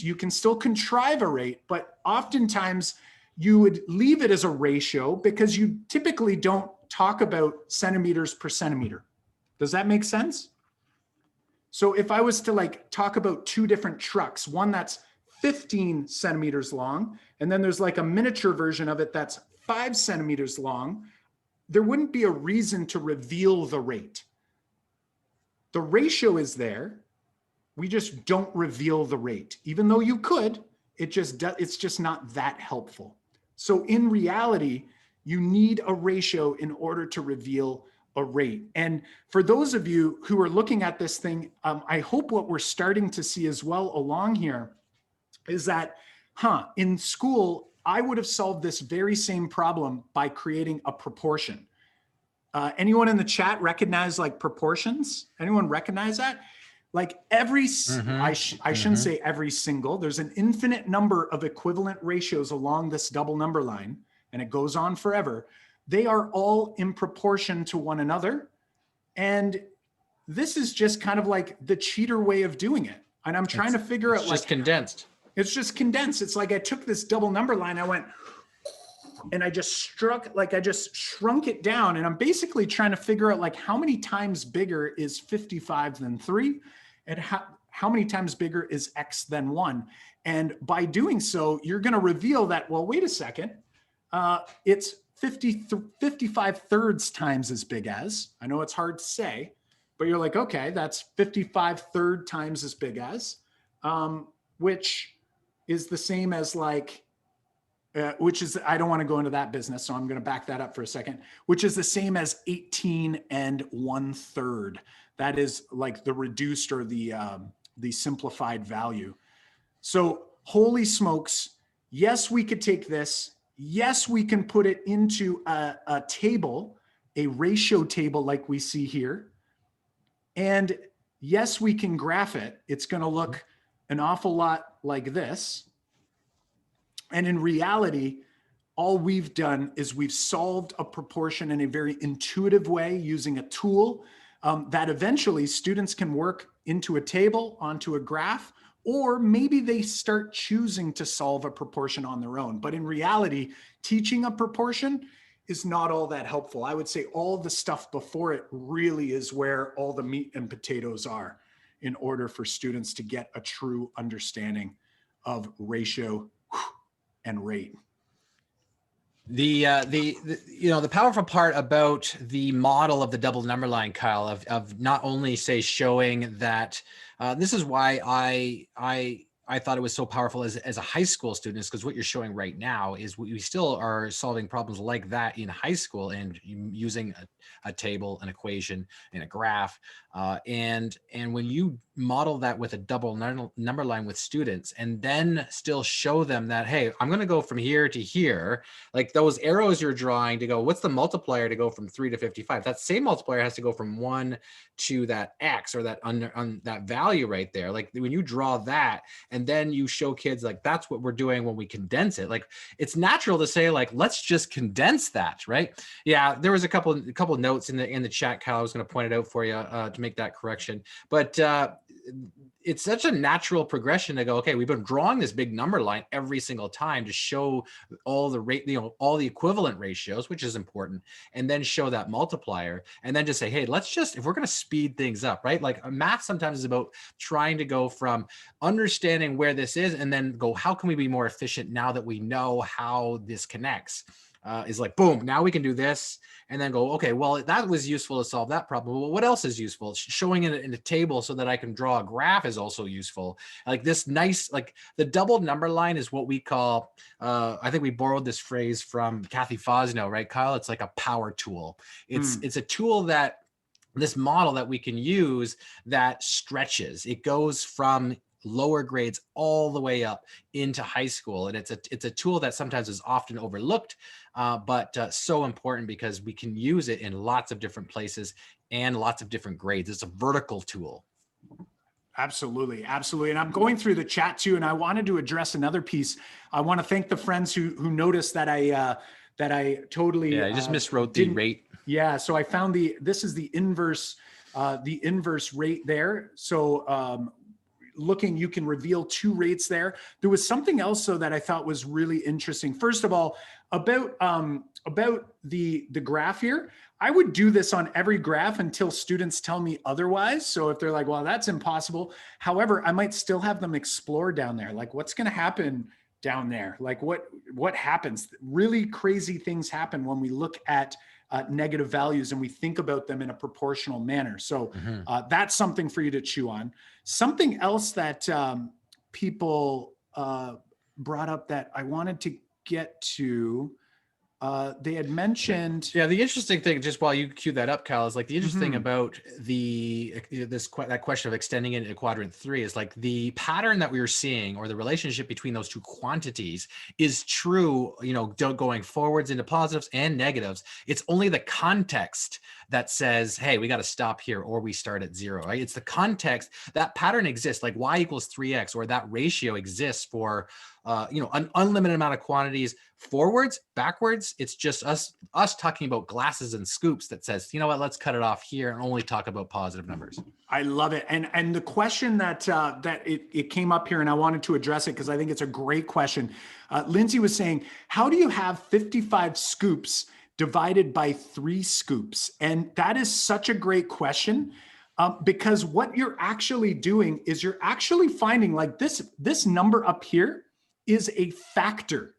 S2: you can still contrive a rate, but oftentimes you would leave it as a ratio because you typically don't talk about centimeters per centimeter. Does that make sense? So if I was to talk about 2 different trucks, one that's 15 centimeters long, and then there's like a miniature version of it that's 5 centimeters long, there wouldn't be a reason to reveal the rate. The ratio is there. We just don't reveal the rate. Even though you could, it's just not that helpful. So in reality, you need a ratio in order to reveal a rate. And for those of you who are looking at this thing, I hope what we're starting to see as well along here is that, in school, I would have solved this very same problem by creating a proportion. Anyone in the chat recognize like proportions? Anyone recognize that? Like I shouldn't say every single, there's an infinite number of equivalent ratios along this double number line, and it goes on forever. They are all in proportion to one another. And this is just kind of like the cheater way of doing it. And I'm trying to figure out,
S3: it's just condensed.
S2: It's just condensed. It's like I took this double number line, I went, and I just shrunk it down. And I'm basically trying to figure out like how many times bigger is 55 than 3, and how many times bigger is X than 1. And by doing so, you're going to reveal that, well, wait a second, it's 55 thirds times as big as. I know it's hard to say, but you're like, okay, that's 55 third times as big as, which is the same as like, I don't want to go into that business, so I'm going to back that up for a second, which is the same as 18 and 1/3. That is like the reduced or the simplified value. So holy smokes, yes, we could take this. Yes, we can put it into a table, a ratio table like we see here. And yes, we can graph it. It's going to look an awful lot like this. And in reality, all we've done is we've solved a proportion in a very intuitive way using a tool that eventually students can work into a table, onto a graph, or maybe they start choosing to solve a proportion on their own. But in reality, teaching a proportion is not all that helpful. I would say all the stuff before it really is where all the meat and potatoes are in order for students to get a true understanding of ratio and rate.
S3: The powerful part about the model of the double number line, Kyle, of not only say showing that this is why I thought it was so powerful as a high school student, because what you're showing right now is we still are solving problems like that in high school and using a table, an equation, and a graph. And when you model that with a double number line with students and then still show them that, hey, I'm going to go from here to here, like those arrows you're drawing to go, what's the multiplier to go from 3 to 55? That same multiplier has to go from 1 to that X or that that value right there. Like when you draw that and then you show kids like, that's what we're doing when we condense it. Like it's natural to say like, let's just condense that, right? Yeah, there was a couple notes in the chat, Kyle. I was going to point it out for you to make that correction. But it's such a natural progression to go, okay, we've been drawing this big number line every single time to show all the rate, all the equivalent ratios, which is important, and then show that multiplier, and then just say, hey, let's just, if we're going to speed things up, right? Like math sometimes is about trying to go from understanding where this is and then go, how can we be more efficient now that we know how this connects? Is like, boom, now we can do this, and then go, okay, well, that was useful to solve that problem. Well, what else is useful? Showing it in a table so that I can draw a graph is also useful. Like this nice, like the double number line is what we call, I think we borrowed this phrase from Kathy Fosno, right, Kyle? It's like a power tool. It's a tool that, this model that we can use that stretches. It goes from lower grades all the way up into high school. And it's a tool that sometimes is often overlooked, but so important because we can use it in lots of different places and lots of different grades. It's a vertical tool.
S2: Absolutely. Absolutely. And I'm going through the chat too, and I wanted to address another piece. I want to thank the friends who noticed that I totally
S3: I just miswrote the rate.
S2: Yeah. So I found this is the inverse rate there. So looking, you can reveal 2 rates there. There was something else though that I thought was really interesting. First of all, about the graph here, I would do this on every graph until students tell me otherwise. So if they're like, well, that's impossible. However, I might still have them explore down there. Like what's going to happen down there? Like what happens? Really crazy things happen when we look at negative values and we think about them in a proportional manner. So that's something for you to chew on. Something else that people brought up that I wanted to get to, they had mentioned.
S3: Yeah, the interesting thing, just while you cue that up, Cal, is like the interesting thing about that question of extending it into quadrant 3 is like the pattern that we were seeing, or the relationship between those two quantities, is true, you know, going forwards into positives and negatives. It's only the context that says, hey, we got to stop here, or we start at 0, right? It's the context. That pattern exists, like y equals 3x, or that ratio exists for you know, an unlimited amount of quantities forwards, backwards. It's just us talking about glasses and scoops that says, you know what, let's cut it off here and only talk about positive numbers.
S2: I love it. And the question that it came up here, and I wanted to address it because I think it's a great question. Lindsay was saying, how do you have 55 scoops divided by 3 scoops? And that is such a great question. Because what you're actually doing is you're actually finding, like, this number up here is a factor.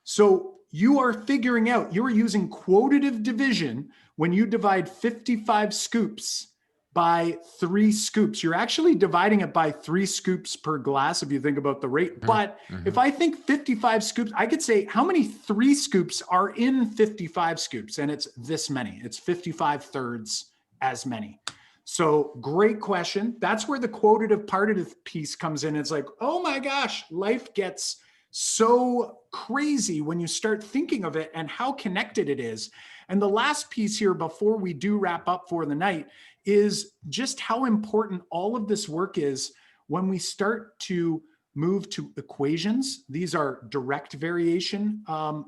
S2: So you are figuring out, you're using quotative division when you divide 55 scoops by 3 scoops. You're actually dividing it by 3 scoops per glass if you think about the rate. But if I think 55 scoops, I could say how many 3 scoops are in 55 scoops? And it's this many. It's 55 thirds as many. So great question. That's where the quotative partitive piece comes in. It's like, oh my gosh, life gets so crazy when you start thinking of it and how connected it is. And the last piece here before we do wrap up for the night is just how important all of this work is when we start to move to equations. These are direct variation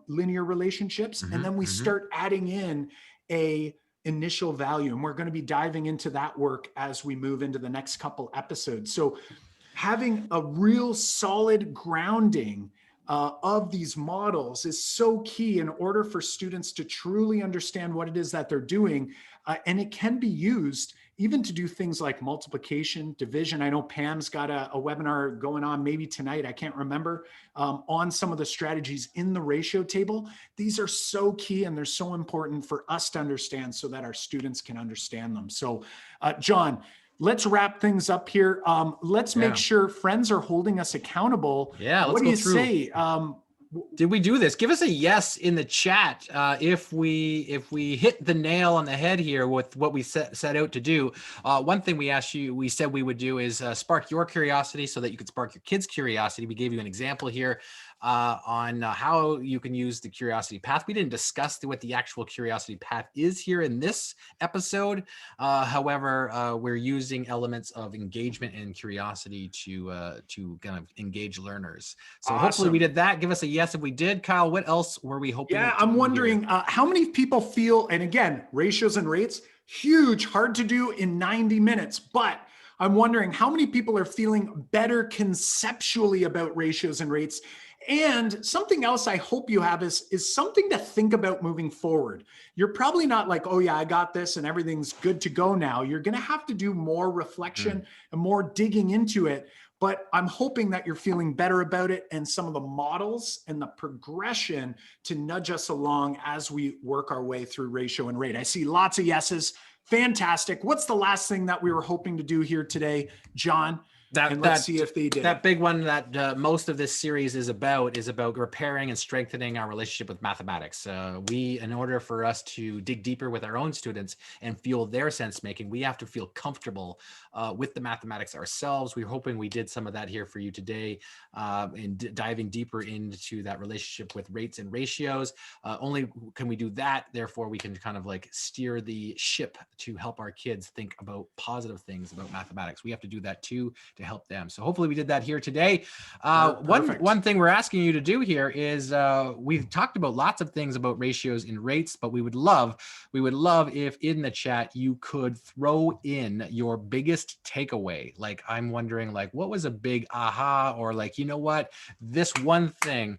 S2: linear relationships. And then we start adding in a initial value. And we're going to be diving into that work as we move into the next couple episodes. So having a real solid grounding of these models is so key in order for students to truly understand what it is that they're doing. And it can be used even to do things like multiplication, division. I know Pam's got a webinar going on maybe tonight, I can't remember, on some of the strategies in the ratio table. These are so key and they're so important for us to understand so that our students can understand them. So John, let's wrap things up here. Let's make sure friends are holding us accountable.
S3: Yeah, let's
S2: what do
S3: go
S2: you
S3: through.
S2: say?
S3: Did we do this? Give us a yes in the chat if we hit the nail on the head here with what we set out to do. One thing we said we would do is spark your curiosity so that you could spark your kids' curiosity. We gave you an example here on how you can use the curiosity path. We didn't discuss what the actual curiosity path is here in this episode. However, we're using elements of engagement and curiosity to kind of engage learners. So hopefully we did that. Give us a yes if we did. Kyle, what else were we hoping?
S2: Yeah, I'm wondering how many people feel, and again, ratios and rates, huge, hard to do in 90 minutes, but I'm wondering how many people are feeling better conceptually about ratios and rates. And something else I hope you have is something to think about moving forward. You're probably not like, oh yeah, I got this and everything's good to go now. You're going to have to do more reflection and more digging into it. But I'm hoping that you're feeling better about it and some of the models and the progression to nudge us along as we work our way through ratio and rate. I see lots of yeses. Fantastic. What's the last thing that we were hoping to do here today, John? Let's see if they did.
S3: That big one that most of this series is about repairing and strengthening our relationship with mathematics. In order for us to dig deeper with our own students and fuel their sense making, we have to feel comfortable with the mathematics ourselves. We're hoping we did some of that here for you today, and diving deeper into that relationship with rates and ratios. Only can we do that, therefore we can kind of like steer the ship to help our kids think about positive things about mathematics. We have to do that too to help them. So hopefully we did that here today. One thing we're asking you to do here is we've talked about lots of things about ratios and rates, but we would love if in the chat you could throw in your biggest takeaway. Like, I'm wondering, like, what was a big aha, or like, you know what, this one thing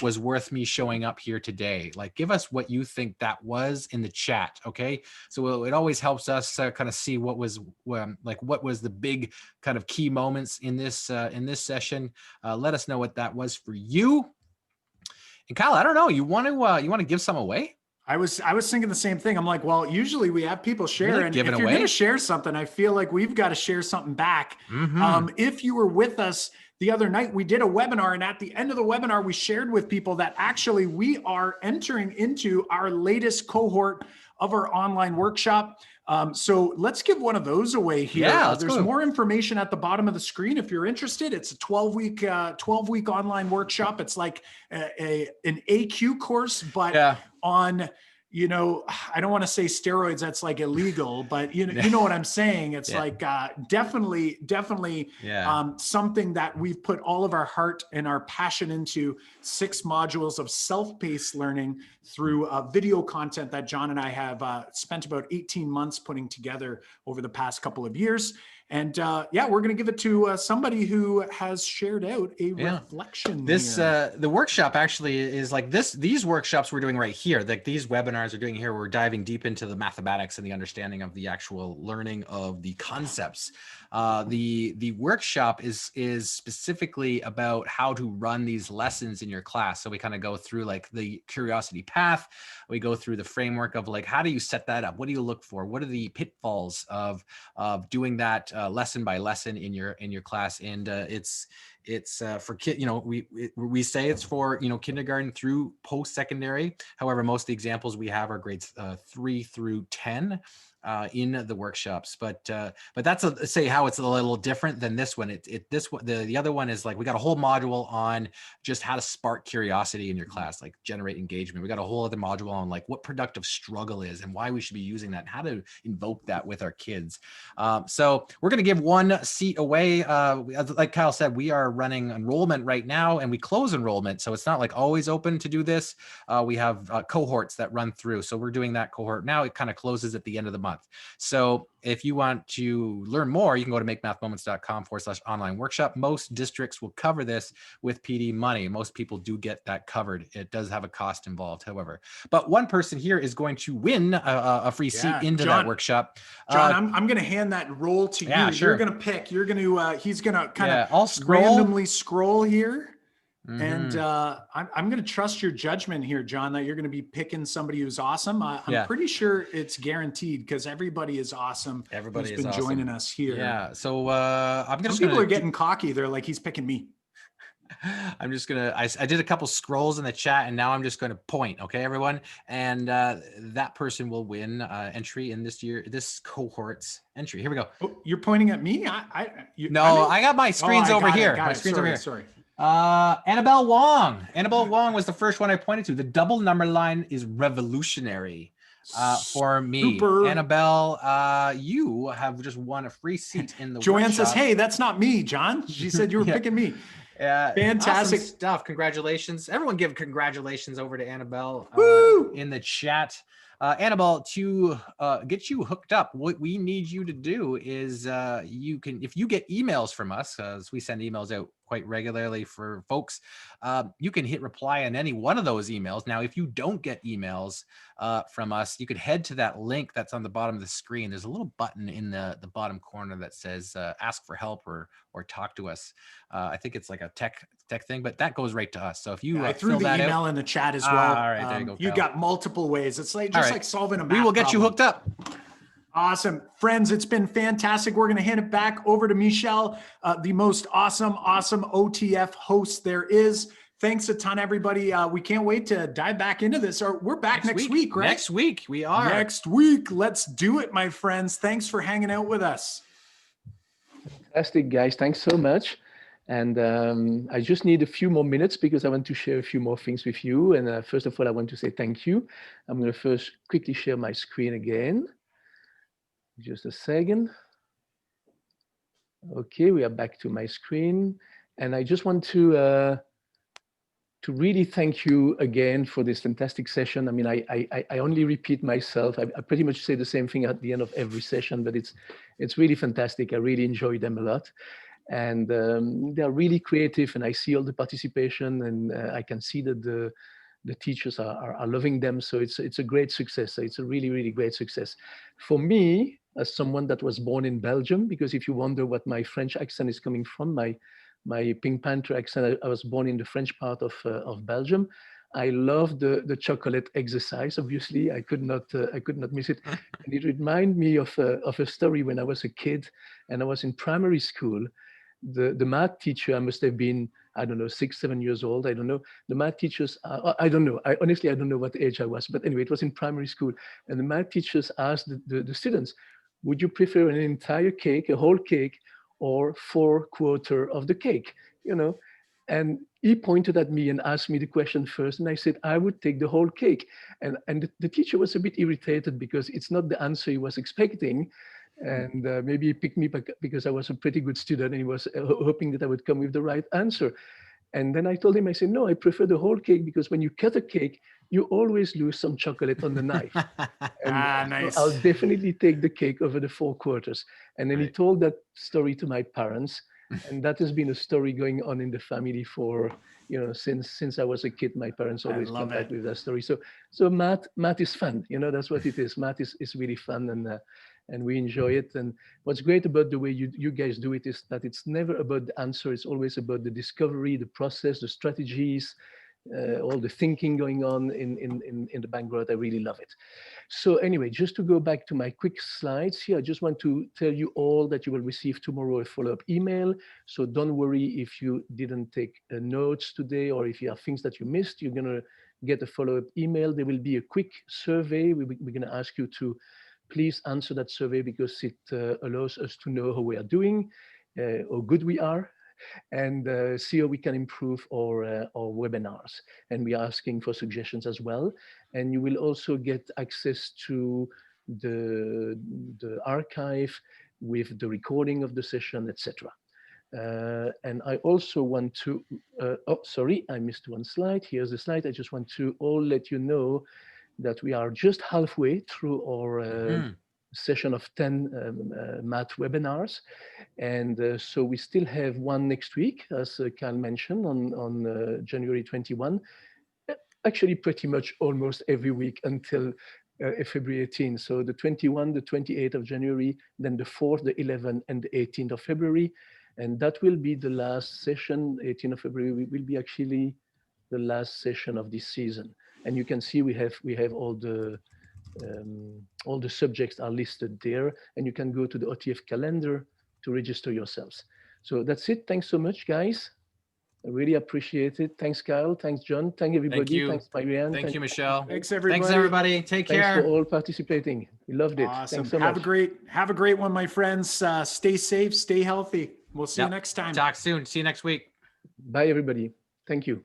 S3: was worth me showing up here today. Like, give us what you think that was in the chat. Okay, so it always helps us kind of see what was the big kind of key moments in this session. Let us know what that was for you. And Kyle, I don't know, you want to give some away?
S2: I was thinking the same thing. I'm like, well, usually we have people share,
S3: like
S2: and
S3: giving
S2: if you're
S3: away?
S2: going to share something, I feel like we've got to share something back.
S3: Mhm.
S2: If you were with us the other night, we did a webinar, and at the end of the webinar, we shared with people that actually we are entering into our latest cohort of our online workshop. So let's give one of those away here.
S3: Yeah, let's
S2: there's
S3: go.
S2: more information at the bottom of the screen if you're interested. It's a 12-week online workshop. It's like an AQ course, but on, you know, I don't want to say steroids, that's like illegal, but you know what I'm saying? It's like definitely something that we've put all of our heart and our passion into. 6 modules of self-paced learning through video content that John and I have spent about 18 months putting together over the past couple of years. And we're going to give it to somebody who has shared out a reflection.
S3: This the workshop actually is like this. These workshops we're doing right here, like these webinars we're doing here, we're diving deep into the mathematics and the understanding of the actual learning of the concepts. The workshop is specifically about how to run these lessons in your class. So we kind of go through like the curiosity path. We go through the framework of like, how do you set that up? What do you look for? What are the pitfalls of doing that lesson by lesson in your class? And it's for kid, you know, we say it's for, you know, kindergarten through post-secondary. However, most of the examples we have are grades 3 through 10 in the workshops, but that's say how it's a little different than this one. The other one is like, we got a whole module on just how to spark curiosity in your class, like generate engagement. We got a whole other module on like what productive struggle is and why we should be using that and how to invoke that with our kids. So we're going to give 1 seat away. Like Kyle said, we are running enrollment right now, and we close enrollment. So it's not like always open to do this. We have cohorts that run through. So we're doing that cohort now. It kind of closes at the end of the month. So if you want to learn more, you can go to makemathmoments.com/online workshop. Most districts will cover this with PD money. Most people do get that covered. It does have a cost involved, however. But one person here is going to win a free seat into that workshop.
S2: John, I'm going to hand that role to you.
S3: Sure.
S2: You're going to pick. You're going to. He's going to kind of
S3: I'll
S2: randomly scroll here.
S3: Mm-hmm.
S2: And I'm going to trust your judgment here, John, that you're going to be picking somebody who's awesome. I'm pretty sure it's guaranteed because everybody is awesome.
S3: Everybody
S2: who's been joining us here.
S3: Yeah. So I'm
S2: Some people are getting cocky. They're like, he's picking me.
S3: I'm just going to, I did a couple scrolls in the chat, and now I'm just going to point. Okay, everyone. And that person will win entry in this cohort's entry. Here we go.
S2: Oh, you're pointing at me? I
S3: got my screens over here. My screens over here.
S2: Sorry.
S3: Annabelle Wong. Annabelle Wong was the first one I pointed to. The double number line is revolutionary for me. Super. Annabelle, you have just won a free seat in the
S2: Joanne
S3: workshop.
S2: says, hey, that's not me, John. She said you were picking me. Fantastic
S3: awesome stuff. Congratulations. Everyone give congratulations over to Annabelle in the chat. Annabelle, to get you hooked up, what we need you to do is if you get emails from us, as we send emails out quite regularly for folks, you can hit reply on any one of those emails. Now, if you don't get emails from us, you could head to that link that's on the bottom of the screen. There's a little button in the bottom corner that says ask for help or talk to us. I think it's like a tech thing, but that goes right to us. So if you
S2: I threw the email in the chat as well.
S3: All right, there you go.
S2: You got multiple ways. It's like just like solving a math
S3: We will get you hooked up.
S2: Awesome. Friends, it's been fantastic. We're going to hand it back over to Michelle, the most awesome OTF host there is. Thanks a ton, everybody. We can't wait to dive back into this. We're back next week, right?
S3: Next week, we are.
S2: Next week. Let's do it, my friends. Thanks for hanging out with us.
S1: Fantastic, guys. Thanks so much. And I just need a few more minutes because I want to share a few more things with you. And first of all, I want to say thank you. I'm going to first quickly share my screen again. Just a second. Okay, we are back to my screen. And I just want to really thank you again for this fantastic session. I mean, I only repeat myself. I pretty much say the same thing at the end of every session, but it's really fantastic. I really enjoy them a lot. And they're really creative, and I see all the participation, and I can see that the teachers are loving them. So it's a great success. So it's a really, really great success. For me, as someone that was born in Belgium, because if you wonder what my French accent is coming from, my Pink Panther accent, I was born in the French part of Belgium. I love the chocolate exercise. Obviously, I could not miss it. And it reminded me of a story when I was a kid and I was in primary school. The math teacher, I must have been, I don't know, 6, 7 years old. I don't know. The math teachers, I don't know. Honestly, I don't know what age I was. But anyway, it was in primary school. And the math teachers asked the students, would you prefer an entire cake, a whole cake, or 4/4 of the cake? You know, and he pointed at me and asked me the question first. And I said, I would take the whole cake. And the teacher was a bit irritated because it's not the answer he was expecting. And maybe he picked me because I was a pretty good student and he was hoping that I would come with the right answer. And then I told him, I said, no, I prefer the whole cake because when you cut a cake, you always lose some chocolate on the knife. And
S2: Nice.
S1: so I'll definitely take the cake over the 4/4. And then he told that story to my parents. And that has been a story going on in the family for, you know, since I was a kid. My parents always come back with that story. So math is fun. You know, that's what it is. Math is really fun, and we enjoy it. And what's great about the way you guys do it is that it's never about the answer. It's always about the discovery, the process, the strategies, all the thinking going on in the background. I really love it. So anyway, just to go back to my quick slides here, I just want to tell you all that you will receive tomorrow a follow-up email. So don't worry if you didn't take notes today or if you have things that you missed, you're going to get a follow-up email. There will be a quick survey. We're going to ask you to please answer that survey because it allows us to know how we are doing, how good we are, and see how we can improve our webinars. And we are asking for suggestions as well. And you will also get access to the archive with the recording of the session, etc. And I also want to, oh, sorry, I missed one slide. Here's the slide. I just want to all let you know that we are just halfway through our session of 10 math webinars. And so we still have one next week, as Carl mentioned, on January 21. Actually, pretty much almost every week until February 18. So the 21, the 28th of January, then the 4th, the 11th, and the 18th of February. And that will be the last session. 18th of February will be actually the last session of this season. And you can see we have all the subjects are listed there, and you can go to the OTF calendar to register yourselves. So that's it. Thanks so much, guys. I really appreciate it. Thanks, Kyle. Thanks, John. Thank everybody.
S3: Thank you.
S1: Thanks, Marianne.
S3: Thank you, Michelle.
S2: Thanks, everybody.
S3: Thanks, everybody. Take care.
S1: Thanks for all participating. We loved it.
S2: Awesome.
S1: Thanks so much.
S2: Have a great one, my friends. Stay safe, stay healthy. We'll see you next time.
S3: Talk soon. See you next week.
S1: Bye, everybody. Thank you.